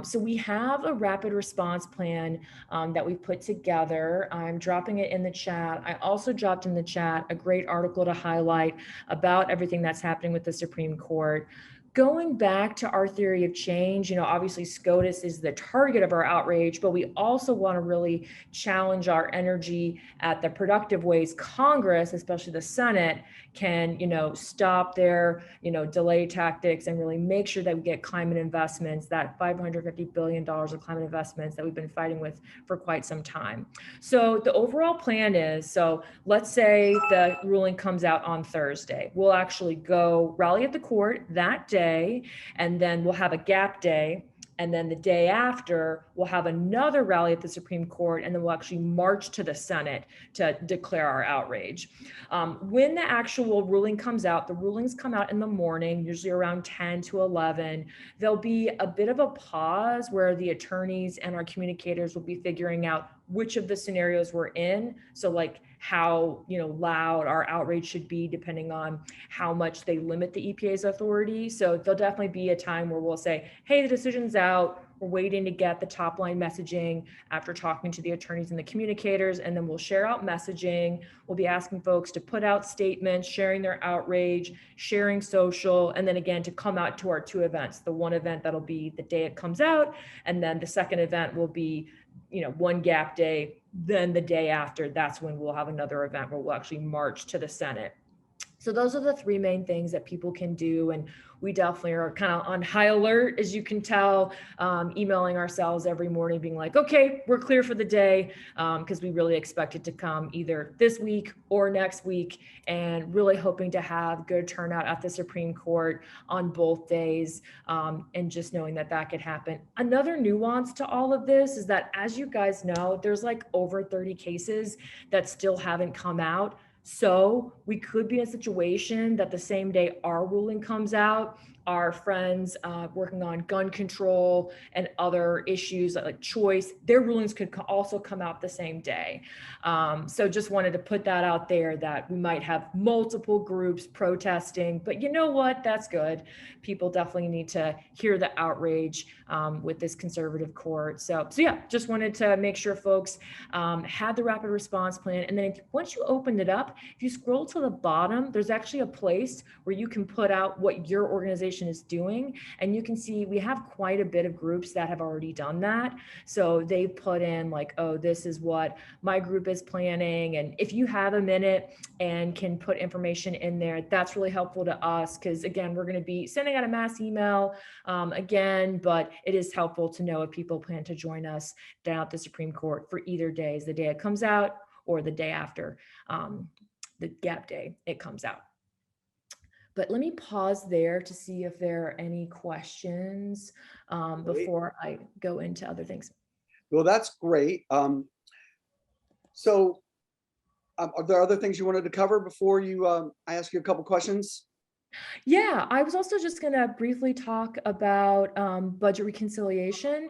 So we have a rapid response plan that we put together. I'm dropping it in the chat. I also dropped in the chat a great article to highlight about everything that's happening with the Supreme Court. Going back to our theory of change, obviously SCOTUS is the target of our outrage, but we also want to really challenge our energy at the productive ways Congress, especially the Senate, can, stop their, delay tactics and really make sure that we get climate investments, that $550 billion of climate investments that we've been fighting with for quite some time. So the overall plan is, so let's say the ruling comes out on Thursday. We'll actually go rally at the court that day, and then we'll have a gap day. And then the day after, we'll have another rally at the Supreme Court, and then we'll actually march to the Senate to declare our outrage. When the actual ruling comes out, the rulings come out in the morning, usually around 10 to 11. There'll be a bit of a pause where the attorneys and our communicators will be figuring out which of the scenarios we're in. So like how loud our outrage should be depending on how much they limit the EPA's authority. So there'll definitely be a time where we'll say, hey, the decision's out. We're waiting to get the top line messaging after talking to the attorneys and the communicators, and then we'll share out messaging. We'll be asking folks to put out statements, sharing their outrage, sharing social, and then again to come out to our two events. The one event that'll be the day it comes out, and then the second event will be one gap day. Then the day after, that's when we'll have another event where we'll actually march to the Senate. So those are the three main things that people can do. And we definitely are kind of on high alert, as you can tell, emailing ourselves every morning being like, okay, we're clear for the day, because we really expect it to come either this week or next week, and really hoping to have good turnout at the Supreme Court on both days, and just knowing that that could happen. Another nuance to all of this is that, as you guys know, there's like over 30 cases that still haven't come out. So we could be in a situation that the same day our ruling comes out, our friends working on gun control and other issues like choice, their rulings could also come out the same day. So just wanted to put that out there, that we might have multiple groups protesting, but you know what? That's good. People definitely need to hear the outrage with this conservative court. So yeah, just wanted to make sure folks had the rapid response plan. And then once you opened it up, if you scroll to the bottom, there's actually a place where you can put out what your organization is doing. And you can see we have quite a bit of groups that have already done that. So they put in like, oh, this is what my group is planning. And if you have a minute and can put information in there, that's really helpful to us. Because again, we're going to be sending out a mass email again, but it is helpful to know if people plan to join us down at the Supreme Court for either days, the day it comes out or the day after, the gap day it comes out. But let me pause there to see if there are any questions before I go into other things. Well, that's great. So are there other things you wanted to cover before you I ask you a couple questions? Yeah, I was also just going to briefly talk about budget reconciliation.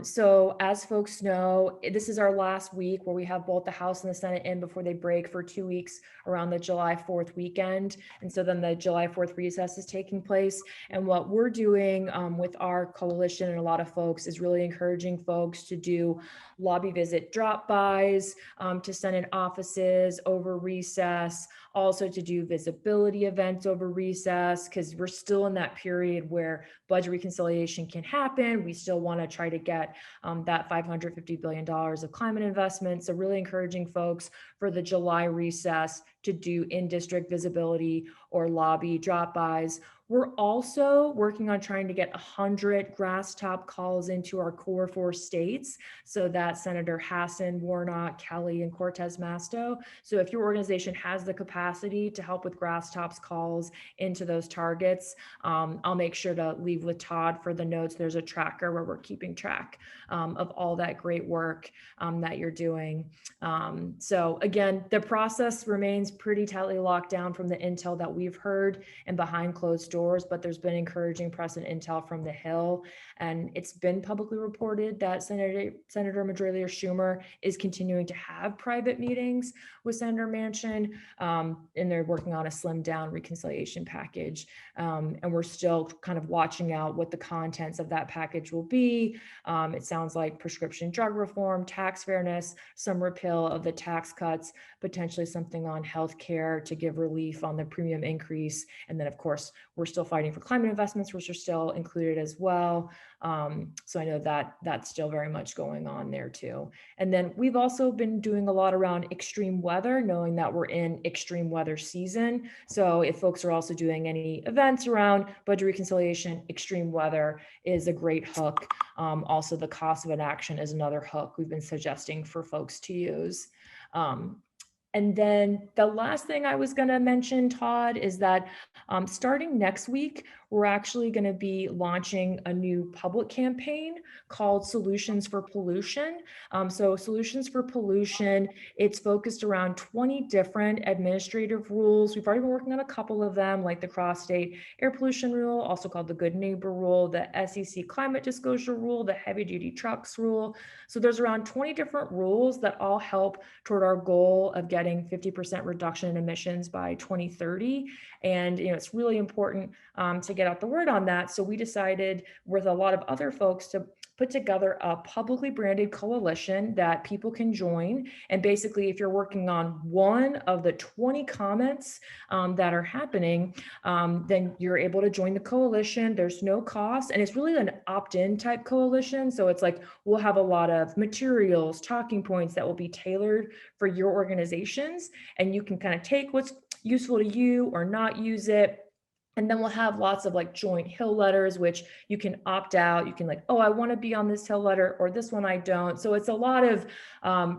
So as folks know, this is our last week where we have both the House and the Senate in before they break for 2 weeks around the July 4th weekend. And so then the July 4th recess is taking place. And what we're doing with our coalition and a lot of folks is really encouraging folks to do lobby visit drop-bys to Senate offices over recess, also to do visibility events over recess, because we're still in that period where budget reconciliation can happen. We still want to try to get that $550 billion of climate investment. So really encouraging folks for the July recess to do in-district visibility or lobby drop-bys. We're also working on trying to get 100 grass top calls into our core 4 states, so that Senator Hassan, Warnock, Kelly, and Cortez Masto. So if your organization has the capacity to help with grass tops calls into those targets, I'll make sure to leave with Todd for the notes. There's a tracker where we're keeping track of all that great work that you're doing. So again, the process remains pretty tightly locked down from the intel that we've heard and behind closed doors, but there's been encouraging press and intel from the Hill. And it's been publicly reported that Senator Majority Leader Schumer is continuing to have private meetings with Senator Manchin, and they're working on a slimmed down reconciliation package. And we're still kind of watching out what the contents of that package will be. It sounds like prescription drug reform, tax fairness, some repeal of the tax cuts, potentially something on healthcare to give relief on the premium increase. And then of course, we're still fighting for climate investments, which are still included as well. So I know that that's still very much going on there too. And then we've also been doing a lot around extreme weather, knowing that we're in extreme weather season. So if folks are also doing any events around budget reconciliation, extreme weather is a great hook. Also, the cost of inaction is another hook we've been suggesting for folks to use. And then the last thing I was going to mention, Todd, is that starting next week, we're actually going to be launching a new public campaign called Solutions for Pollution. So Solutions for Pollution, it's focused around 20 different administrative rules. We've already been working on a couple of them, like the cross-state air pollution rule, also called the Good Neighbor rule, the SEC climate disclosure rule, the heavy-duty trucks rule. So there's around 20 different rules that all help toward our goal of getting 50% reduction in emissions by 2030. And it's really important to get out the word on that. So we decided with a lot of other folks to put together a publicly branded coalition that people can join. And basically, if you're working on one of the 20 comments that are happening, then you're able to join the coalition. There's no cost, and it's really an opt-in type coalition. So it's like, we'll have a lot of materials, talking points that will be tailored for your organizations, and you can kind of take what's useful to you or not use it. And then we'll have lots of like joint Hill letters, which you can opt out. You can like, oh, I want to be on this Hill letter, or this one I don't. So it's a lot of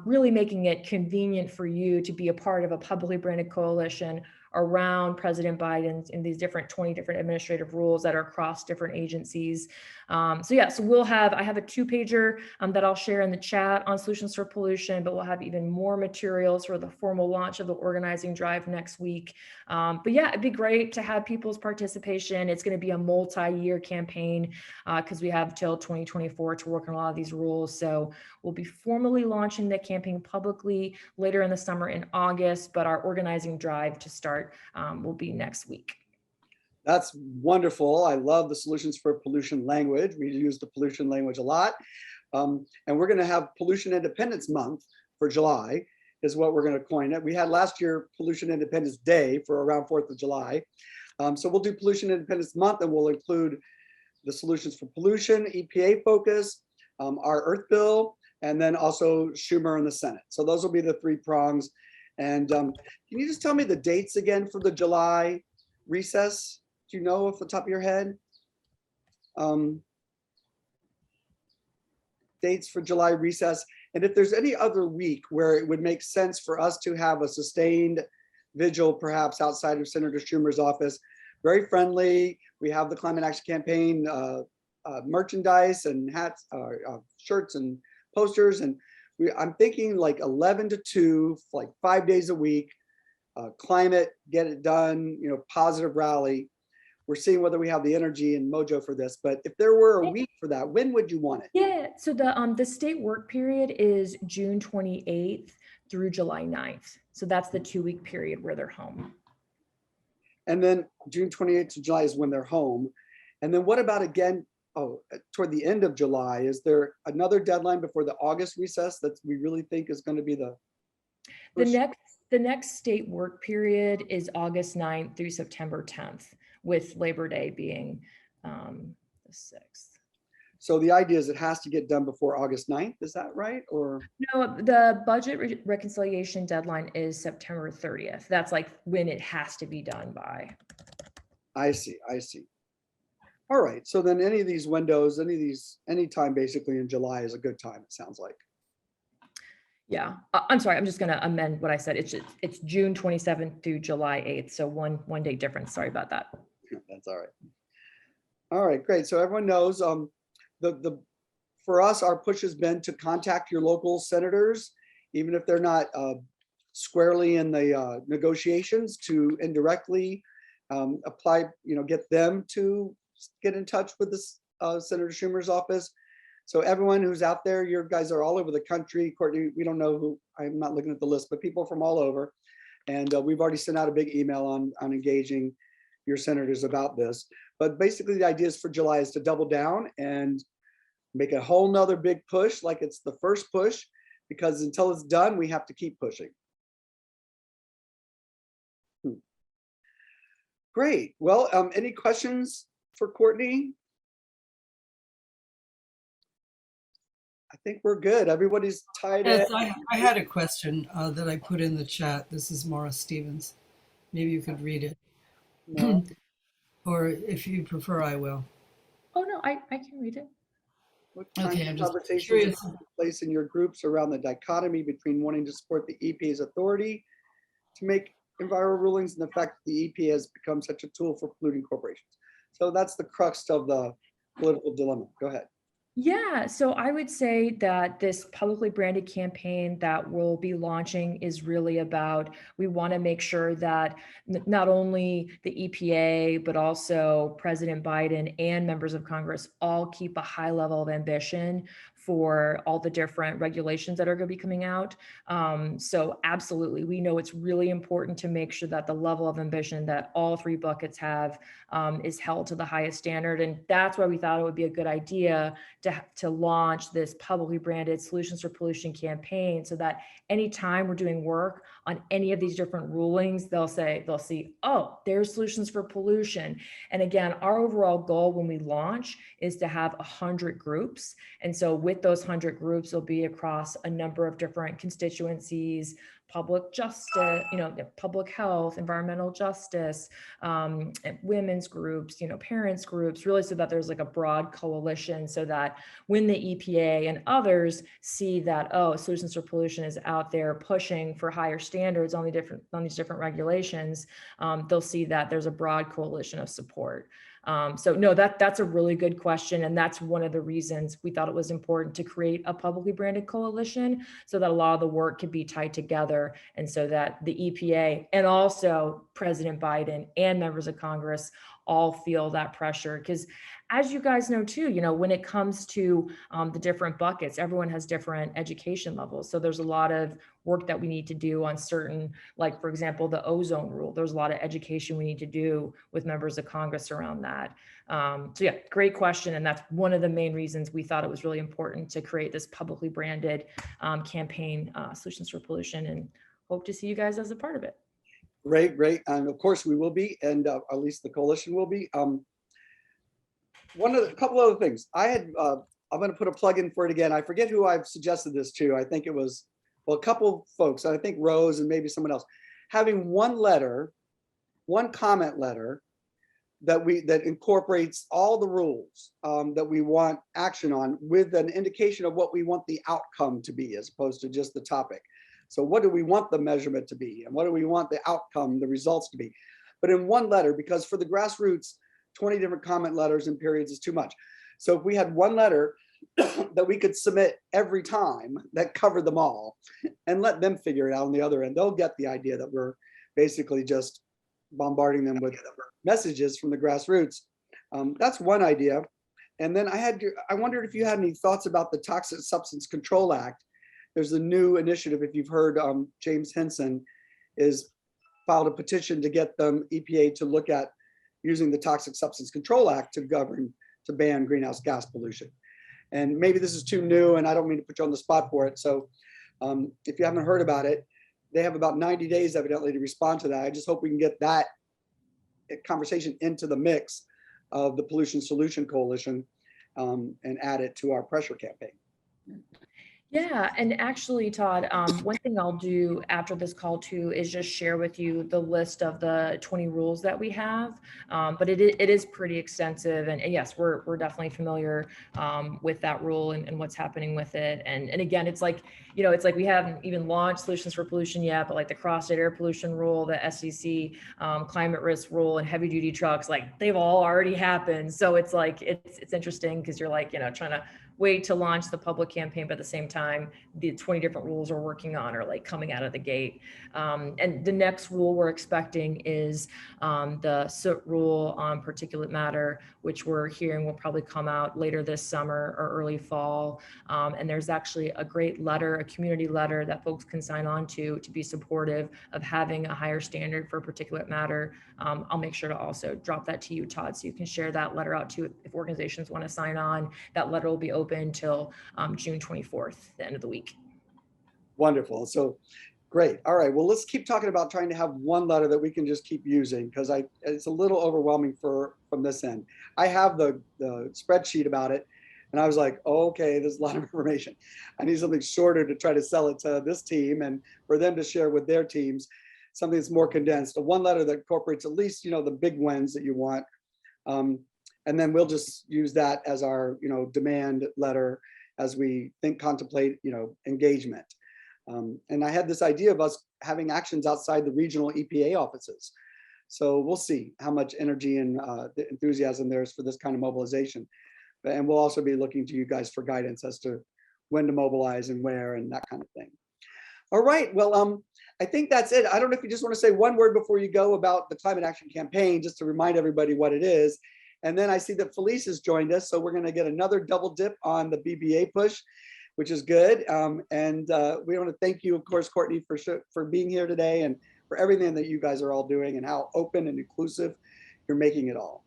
really making it convenient for you to be a part of a publicly branded coalition around President Biden's in these 20 different administrative rules that are across different agencies. So yeah, so I have a 2-pager that I'll share in the chat on solutions for pollution, but we'll have even more materials for the formal launch of the organizing drive next week. But yeah, it'd be great to have people's participation. It's going to be a multi-year campaign because we have till 2024 to work on a lot of these rules. So we'll be formally launching the campaign publicly later in the summer in August, but our organizing drive to start will be next week. That's wonderful. I love the solutions for pollution language. We use the pollution language a lot. And we're going to have Pollution Independence Month for July is what we're going to coin it. We had last year Pollution Independence Day for around 4th of July. So we'll do Pollution Independence Month, and we'll include the solutions for pollution, EPA focus, our Earth Bill, and then also Schumer in the Senate. So those will be the 3 prongs. And can you just tell me the dates again for the July recess? Do you know off the top of your head? Dates for July recess. And if there's any other week where it would make sense for us to have a sustained vigil, perhaps outside of Senator Schumer's office, very friendly. We have the Climate Action Campaign merchandise and hats, shirts and posters. And I'm thinking like 11 to 2, like 5 days a week, climate, get it done, positive rally. We're seeing whether we have the energy and mojo for this, but if there were a week for that, when would you want it? Yeah, so the state work period is June 28th through July 9th. So that's the 2-week period where they're home. And then June 28th to July is when they're home. And then what about again, toward the end of July? Is there another deadline before the August recess that we really think is going to be the next state work period is August 9th through September 10th, with Labor Day being the 6th. So the idea is it has to get done before August 9th. Is that right? Or no, the budget reconciliation deadline is September 30th. That's like when it has to be done by. I see. All right. So then any of these windows, any time basically in July is a good time, it sounds like. Yeah, I'm sorry. I'm just going to amend what I said. It's June 27th through July 8th. So one day difference. Sorry about that. That's all right. All right, great. So everyone knows for us, our push has been to contact your local senators, even if they're not squarely in the negotiations, to indirectly apply, get them to get in touch with this Senator Schumer's office. So everyone who's out there, your guys are all over the country. Courtney, we don't know who, I'm not looking at the list, but people from all over. And we've already sent out a big email on engaging your senators about this. But basically the idea is for July is to double down and make a whole nother big push, like it's the first push, because until it's done, we have to keep pushing. Great. Well, any questions for Courtney? I think we're good. Everybody's tied Yes, in. I had a question that I put in the chat. This is Maura Stevens. Maybe you could read it. No. Or if you prefer, I will. Oh, no, I can read it. What kinds Okay, of I'm just conversations curious. have taken place in your groups around the dichotomy between wanting to support the EPA's authority to make environmental rulings and the fact that the EPA has become such a tool for polluting corporations? So that's the crux of the political dilemma. Go ahead. Yeah, so I would say that this publicly branded campaign that we'll be launching is really about, we want to make sure that not only the EPA, but also President Biden and members of Congress all keep a high level of ambition for all the different regulations that are going to be coming out. So absolutely, we know it's really important to make sure that the level of ambition that all three buckets have is held to the highest standard. And that's why we thought it would be a good idea to launch this publicly branded Solutions for Pollution campaign, so that anytime we're doing work on any of these different rulings, they'll see, oh, there's Solutions for Pollution. And again, our overall goal when we launch is to have 100 groups. And so with those 100 groups, will be across a number of different constituencies, public justice, public health, environmental justice, women's groups, parents groups, really, so that there's like a broad coalition, so that when the EPA and others see that, oh, Solutions for Pollution is out there pushing for higher standards on these different regulations, they'll see that there's a broad coalition of support. So no, that's a really good question. And that's one of the reasons we thought it was important to create a publicly branded coalition, so that a lot of the work could be tied together, and so that the EPA and also President Biden and members of Congress all feel that pressure. Because as you guys know too, when it comes to the different buckets, everyone has different education levels. So there's a lot of work that we need to do on certain, like for example, the ozone rule. There's a lot of education we need to do with members of Congress around that. So yeah, great question. And that's one of the main reasons we thought it was really important to create this publicly branded campaign, Solutions for Pollution, and hope to see you guys as a part of it. Great. And of course we will be, and at least the coalition will be. A couple other things. I'm going to put a plug in for it again. I forget who I've suggested this to. I think it was, a couple folks, I think Rose and maybe someone else, having one comment letter that incorporates all the rules that we want action on, with an indication of what we want the outcome to be, as opposed to just the topic. So what do we want the measurement to be? And what do we want the outcome, the results to be? But in one letter, because for the grassroots, 20 different comment letters and periods is too much. So if we had one letter that we could submit every time that covered them all, and let them figure it out on the other end, they'll get the idea that we're basically just bombarding them with messages from the grassroots. That's one idea. And then I wondered if you had any thoughts about the Toxic Substance Control Act. There's a new initiative, if you've heard, James Henson is filed a petition to get the EPA to look at using the Toxic Substance Control Act to ban greenhouse gas pollution. And maybe this is too new, and I don't mean to put you on the spot for it. So if you haven't heard about it, they have about 90 days evidently to respond to that. I just hope we can get that conversation into the mix of the Pollution Solution Coalition and add it to our pressure campaign. Yeah, and actually, Todd, one thing I'll do after this call too is just share with you the list of the 20 rules that we have. But it is pretty extensive, and yes, we're definitely familiar with that rule and what's happening with it. And again, it's like we haven't even launched Solutions for Pollution yet, but like the cross-state air pollution rule, the SEC climate risk rule, and heavy duty trucks, like they've all already happened. So it's like it's interesting, because you're like trying to wait to launch the public campaign, but at the same time, the 20 different rules we're working on are like coming out of the gate. And the next rule we're expecting is the soot rule on particulate matter, which we're hearing will probably come out later this summer or early fall. And there's actually a great letter, a community letter that folks can sign on to be supportive of having a higher standard for particulate matter. I'll make sure to also drop that to you, Todd, so you can share that letter out too if organizations want to sign on. That letter will be open until June 24th, the end of the week. Wonderful. So great. All right. Well, let's keep talking about trying to have one letter that we can just keep using, because it's a little overwhelming from this end. I have the spreadsheet about it, and I was like, oh, okay, there's a lot of information. I need something shorter to try to sell it to this team and for them to share with their teams, something that's more condensed. A one letter that incorporates at least, the big wins that you want. And then we'll just use that as our, demand letter as we contemplate, engagement. And I had this idea of us having actions outside the regional EPA offices. So we'll see how much energy and enthusiasm there is for this kind of mobilization. And we'll also be looking to you guys for guidance as to when to mobilize and where and that kind of thing. All right, well, I think that's it. I don't know if you just want to say one word before you go about the climate action campaign, just to remind everybody what it is. And then I see that Felice has joined us. So we're going to get another double dip on the BBA push, which is good. And we want to thank you, of course, Courtney, for being here today and for everything that you guys are all doing and how open and inclusive you're making it all.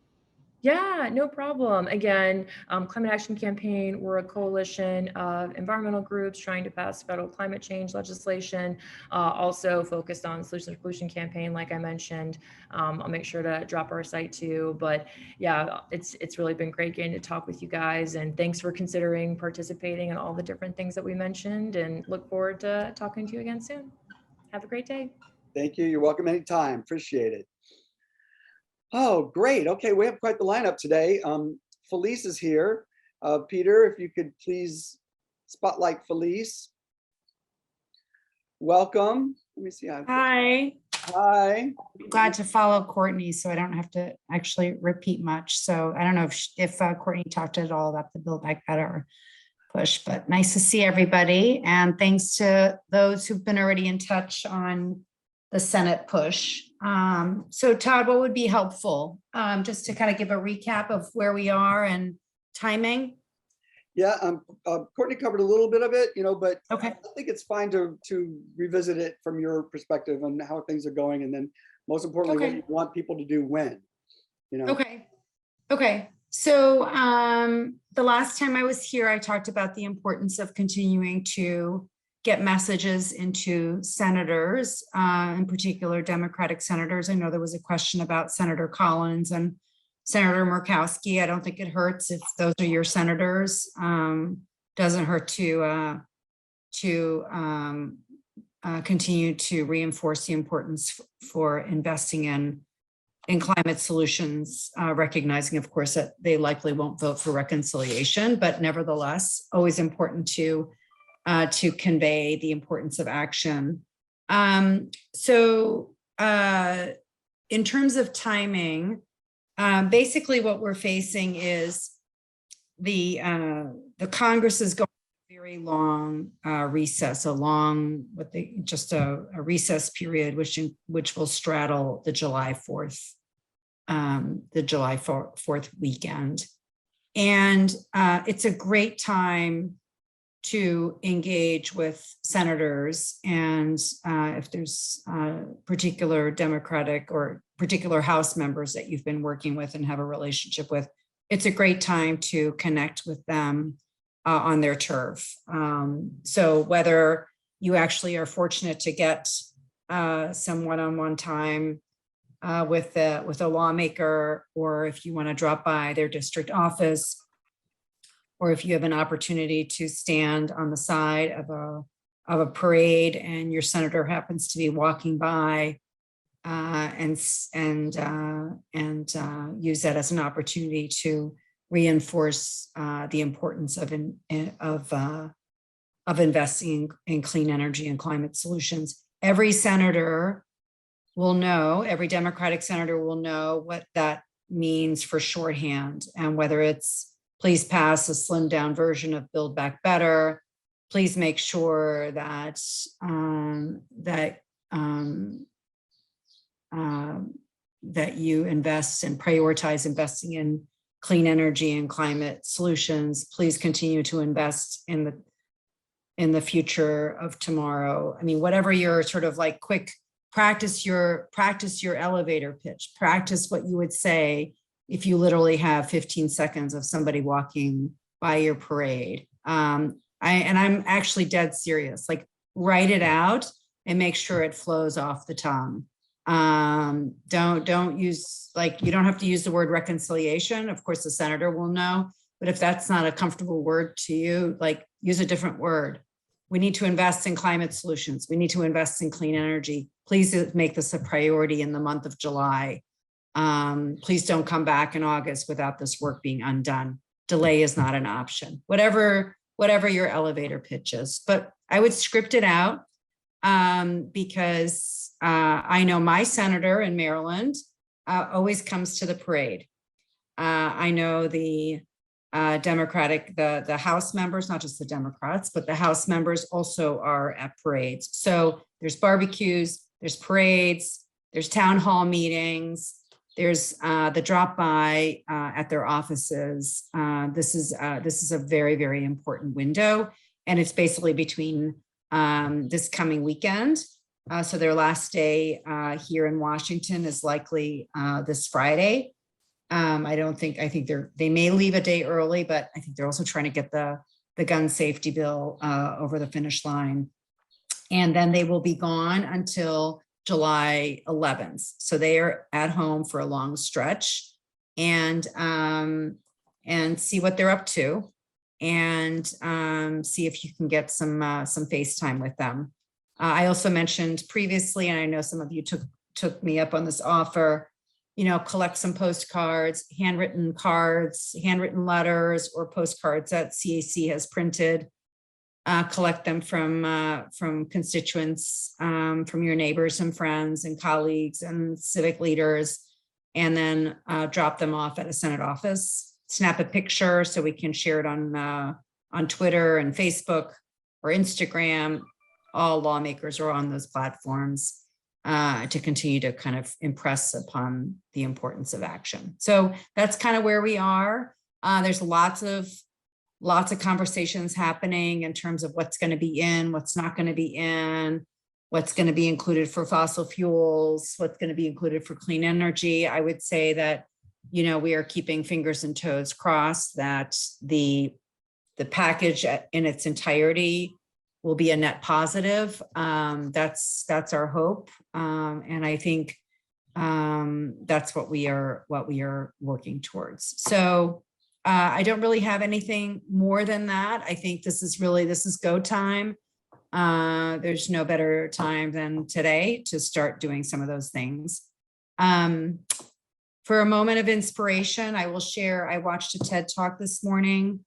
Yeah, no problem. Again, Climate Action Campaign, we're a coalition of environmental groups trying to pass federal climate change legislation, also focused on Solutions for Pollution Campaign, like I mentioned. I'll make sure to drop our site too. But yeah, it's really been great getting to talk with you guys. And thanks for considering participating in all the different things that we mentioned, and look forward to talking to you again soon. Have a great day. Thank you. You're welcome anytime. Appreciate it. Oh, great. Okay, we have quite the lineup today. Felice is here. Peter, if you could please spotlight Felice. Welcome. Let me see. Hi. Hi. Glad to follow Courtney, so I don't have to actually repeat much. So I don't know if Courtney talked at all about the Build Back Better push, but nice to see everybody. And thanks to those who've been already in touch on the Senate push. So Todd, what would be helpful? Just to kind of give a recap of where we are and timing. Yeah, Courtney covered a little bit of it, but Okay. I think it's fine to revisit it from your perspective on how things are going. And then most importantly, what you want people to do when, Okay. So the last time I was here, I talked about the importance of continuing to get messages into senators, in particular Democratic senators. I know there was a question about Senator Collins and Senator Murkowski. I don't think it hurts if those are your senators. Doesn't hurt to continue to reinforce the importance for investing in climate solutions, recognizing, of course, that they likely won't vote for reconciliation, but nevertheless, always important to convey the importance of action. So in terms of timing, basically what we're facing is the Congress is going a very long recess, a recess period, which will straddle the July 4th weekend. And it's a great time to engage with senators, and if there's particular Democratic or particular House members that you've been working with and have a relationship with, it's a great time to connect with them on their turf. So whether you actually are fortunate to get some one-on-one time with a lawmaker, or if you want to drop by their district office, or if you have an opportunity to stand on the side of a parade and your senator happens to be walking by, and use that as an opportunity to reinforce the importance of investing in clean energy and climate solutions. Every senator will know, every Democratic senator will know what that means for shorthand, and whether it's please pass a slimmed down version of Build Back Better. Please make sure that that you invest and prioritize investing in clean energy and climate solutions. Please continue to invest in the future of tomorrow. I mean, whatever your sort of like quick practice your elevator pitch, practice what you would say if you literally have 15 seconds of somebody walking by your parade. And I'm actually dead serious, like write it out and make sure it flows off the tongue. Don't use, like, you don't have to use the word reconciliation. Of course, the senator will know, but if that's not a comfortable word to you, like use a different word. We need to invest in climate solutions. We need to invest in clean energy. Please make this a priority in the month of July. Please don't come back in August without this work being undone. Delay is not an option, whatever your elevator pitch is. But I would script it out because I know my senator in Maryland always comes to the parade. I know the Democratic, the House members, not just the Democrats, but the House members also are at parades. So there's barbecues, there's parades, there's town hall meetings, There's the drop by at their offices. This is a very, very important window, and it's basically between this coming weekend. So their last day here in Washington is likely this Friday. I think they may leave a day early, but I think they're also trying to get the gun safety bill over the finish line. And then they will be gone until July 11th. So they are at home for a long stretch and see what they're up to, and see if you can get some FaceTime with them. I also mentioned previously, and I know some of you took me up on this offer, collect some postcards, handwritten cards, handwritten letters, or postcards that CAC has printed. Collect them from constituents, from your neighbors and friends and colleagues and civic leaders, and then drop them off at a Senate office. Snap a picture so we can share it on Twitter and Facebook or Instagram. All lawmakers are on those platforms to continue to kind of impress upon the importance of action. So that's kind of where we are. There's lots of conversations happening in terms of what's going to be in, what's not going to be in, what's going to be included for fossil fuels, what's going to be included for clean energy. I would say that, we are keeping fingers and toes crossed that the package in its entirety will be a net positive. That's our hope. And I think that's what we are working towards. So I don't really have anything more than that. I think this is go time. There's no better time than today to start doing some of those things. For a moment of inspiration, I will share, I watched a TED Talk this morning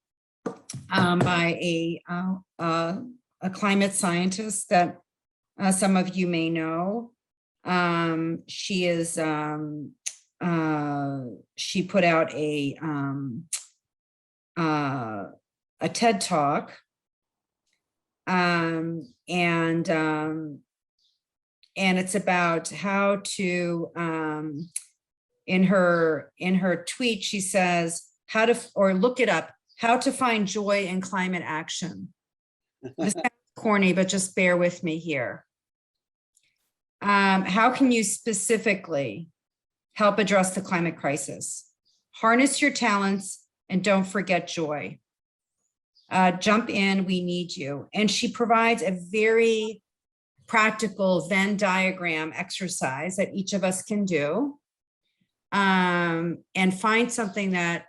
by a climate scientist that some of you may know. She put out a TED Talk, and it's about how to, in her tweet, she says, look it up, how to find joy in climate action. This sounds corny, but just bear with me here. How can you specifically help address the climate crisis? Harness your talents and don't forget joy. Jump in, we need you. And she provides a very practical Venn diagram exercise that each of us can do, and find something that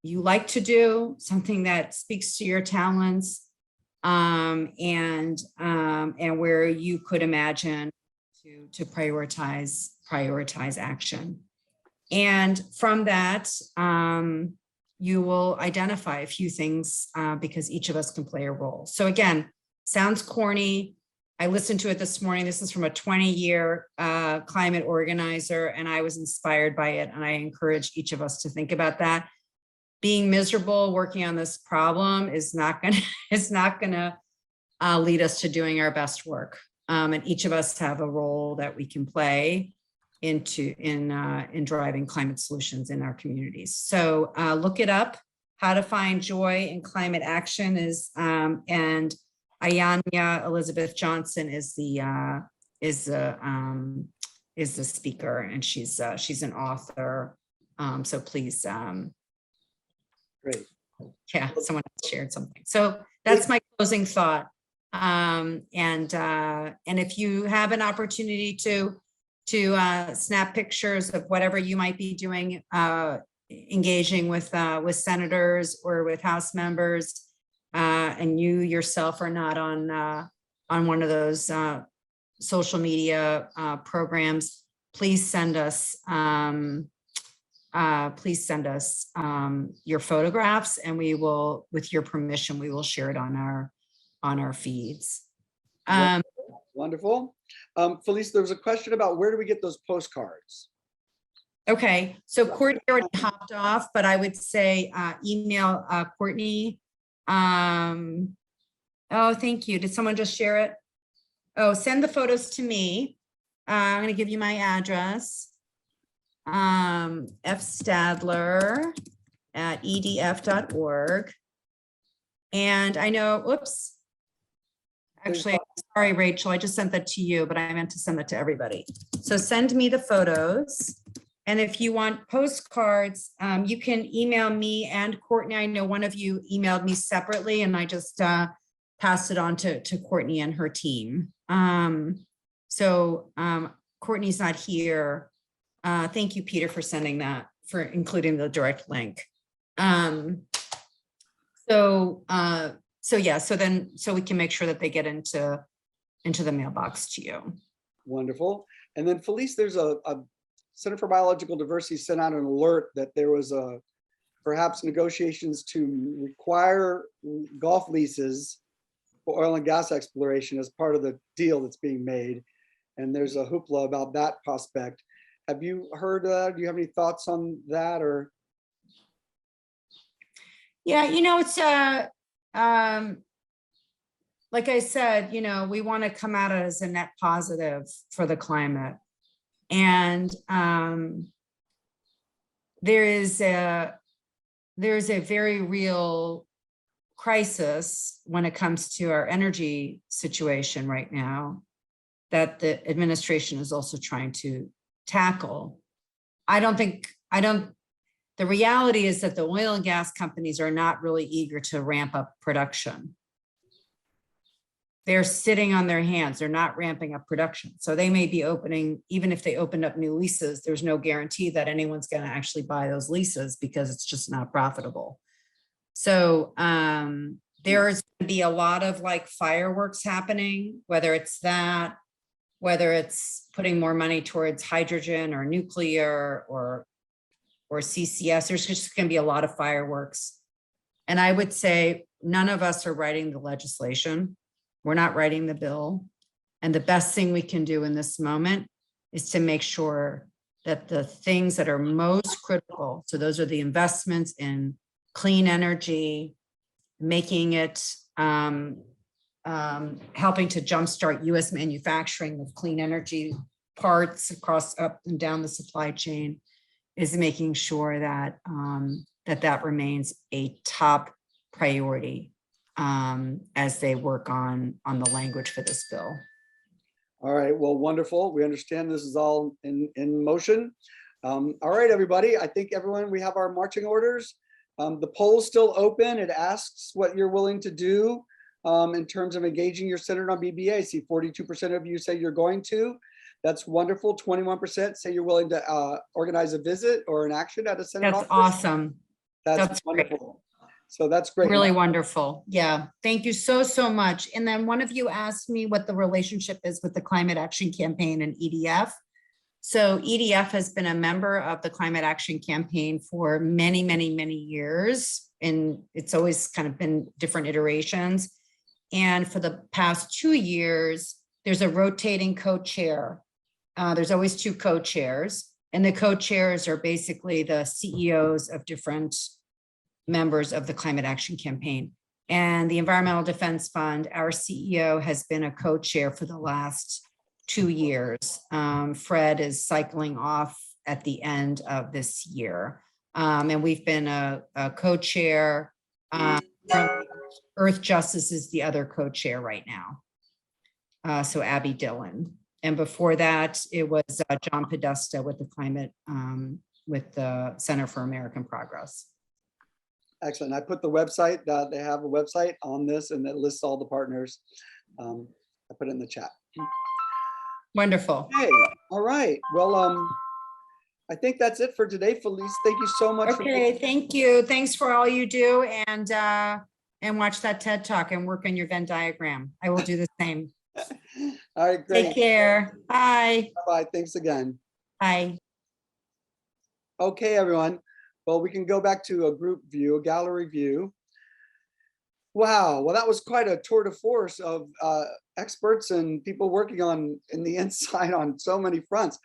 you like to do, something that speaks to your talents, and where you could imagine to prioritize action. And from that, you will identify a few things because each of us can play a role. So again, sounds corny. I listened to it this morning. This is from a 20-year climate organizer, and I was inspired by it. And I encourage each of us to think about that. Being miserable working on this problem is not gonna lead us to doing our best work. And each of us have a role that we can play in driving climate solutions in our communities. So look it up. How to find joy in climate action is, and Ayanya Elizabeth Johnson is the speaker, and she's an author. So please, Great. Yeah, someone else shared something. So that's my closing thought. And if you have an opportunity to snap pictures of whatever you might be doing, engaging with senators or with House members, and you yourself are not on one of those social media programs, please send us your photographs, and we will, with your permission, we will share it on our feeds. Wonderful. Felice, there was a question about where do we get those postcards? Okay, so Courtney already hopped off, but I would say email Courtney. Oh, thank you. Did someone just share it? Oh, send the photos to me. I'm going to give you my address. fstadler@edf.org. And I know, whoops. Actually, sorry, Rachel, I just sent that to you, but I meant to send that to everybody. So send me the photos. And if you want postcards, you can email me and Courtney. I know one of you emailed me separately and I just passed it on to Courtney and her team. Courtney's not here. Thank you, Peter, for sending that, for including the direct link. So we can make sure that they get into the mailbox to you. Wonderful. And then Felice, there's a Center for Biological Diversity sent out an alert that there was perhaps negotiations to require golf leases for oil and gas exploration as part of the deal that's being made. And there's a hoopla about that prospect. Have you heard, do you have any thoughts on that or? Yeah, it's like I said, we want to come at it as a net positive for the climate. And there's a very real crisis when it comes to our energy situation right now that the administration is also trying to tackle. The reality is that the oil and gas companies are not really eager to ramp up production. They're sitting on their hands. They're not ramping up production. So they may be opening, even if they opened up new leases, there's no guarantee that anyone's going to actually buy those leases because it's just not profitable. So there's going to be a lot of like fireworks happening, whether it's that, whether it's putting more money towards hydrogen or nuclear or CCS. There's just going to be a lot of fireworks. And I would say none of us are writing the legislation. We're not writing the bill. And the best thing we can do in this moment is to make sure that the things that are most critical, so those are the investments in clean energy, making it, helping to jumpstart US manufacturing of clean energy parts across up and down the supply chain, is making sure that that remains a top priority as they work on the language for this bill. All right, well, wonderful. We understand this is all in motion. All right, everybody, I think everyone, we have our marching orders. The poll's still open. It asks what you're willing to do in terms of engaging your senator on BBA. I see 42% of you say you're going to. That's wonderful. 21% say you're willing to organize a visit or an action at a Senate office. That's awesome. That's wonderful. Great. So that's great. Really wonderful. Yeah. Thank you so, so much. And then one of you asked me what the relationship is with the Climate Action Campaign and EDF. So EDF has been a member of the Climate Action Campaign for many, many, many years. And it's always kind of been different iterations. And for the past 2 years, there's a rotating co-chair. There's always 2 co-chairs, and the co-chairs are basically the CEOs of different members of the Climate Action Campaign. And the Environmental Defense Fund, our CEO has been a co-chair for the last 2 years. Fred is cycling off at the end of this year. And we've been a co-chair. Earth Justice is the other co-chair right now. So Abby Dillon. And before that, it was John Podesta with the climate, with the Center for American Progress. Excellent. I put the website, they have a website on this and it lists all the partners. I put it in the chat. Wonderful. Okay. All right. Well, I think that's it for today, Felice. Thank you so much. Okay. Thank you. Thanks for all you do, and watch that TED Talk and work on your Venn diagram. I will do the same. All right, great. Take care. Bye. Bye-bye. Thanks again. Bye. Okay, everyone. Well, we can go back to a group view, a gallery view. Wow. Well, that was quite a tour de force of experts and people working on in the inside on so many fronts.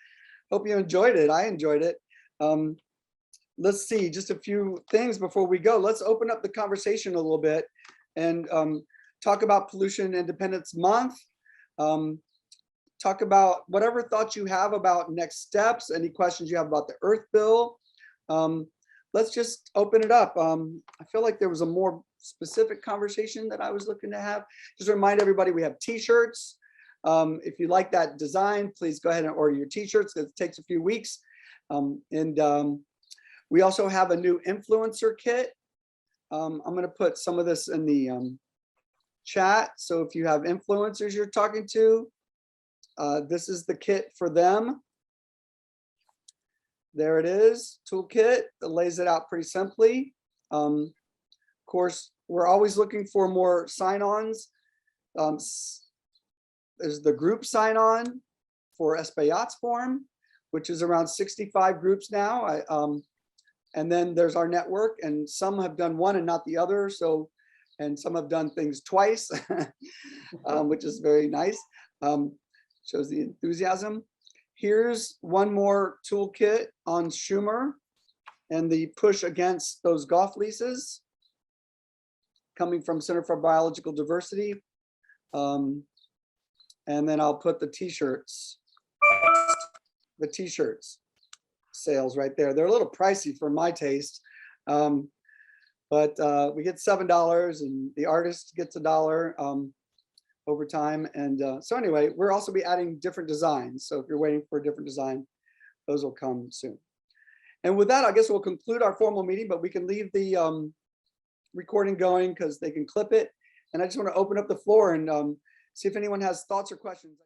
Hope you enjoyed it. I enjoyed it. Let's see, just a few things before we go. Let's open up the conversation a little bit and talk about Pollution Independence Month. talk about whatever thoughts you have about next steps, any questions you have about the Earth bill. Let's just open it up. I feel like there was a more specific conversation that I was looking to have. Just remind everybody we have t-shirts. If you like that design, please go ahead and order your t-shirts. It takes a few weeks. We also have a new influencer kit. I'm going to put some of this in the chat. So if you have influencers you're talking to, this is the kit for them. There it is, toolkit that lays it out pretty simply. Of course, we're always looking for more sign-ons. There's the group sign-on for Espaillat's form, which is around 65 groups now. And then there's our network, and some have done one and not the other. So, and some have done things twice, which is very nice. Shows the enthusiasm. Here's one more toolkit on Schumer and the push against those golf leases coming from Center for Biological Diversity. And then I'll put the t-shirts sales right there. They're a little pricey for my taste, but we get $7 and the artist gets $1 over time. And so anyway, we'll also be adding different designs. So if you're waiting for a different design, those will come soon. And with that, I guess we'll conclude our formal meeting, but we can leave the recording going because they can clip it. And I just want to open up the floor and see if anyone has thoughts or questions.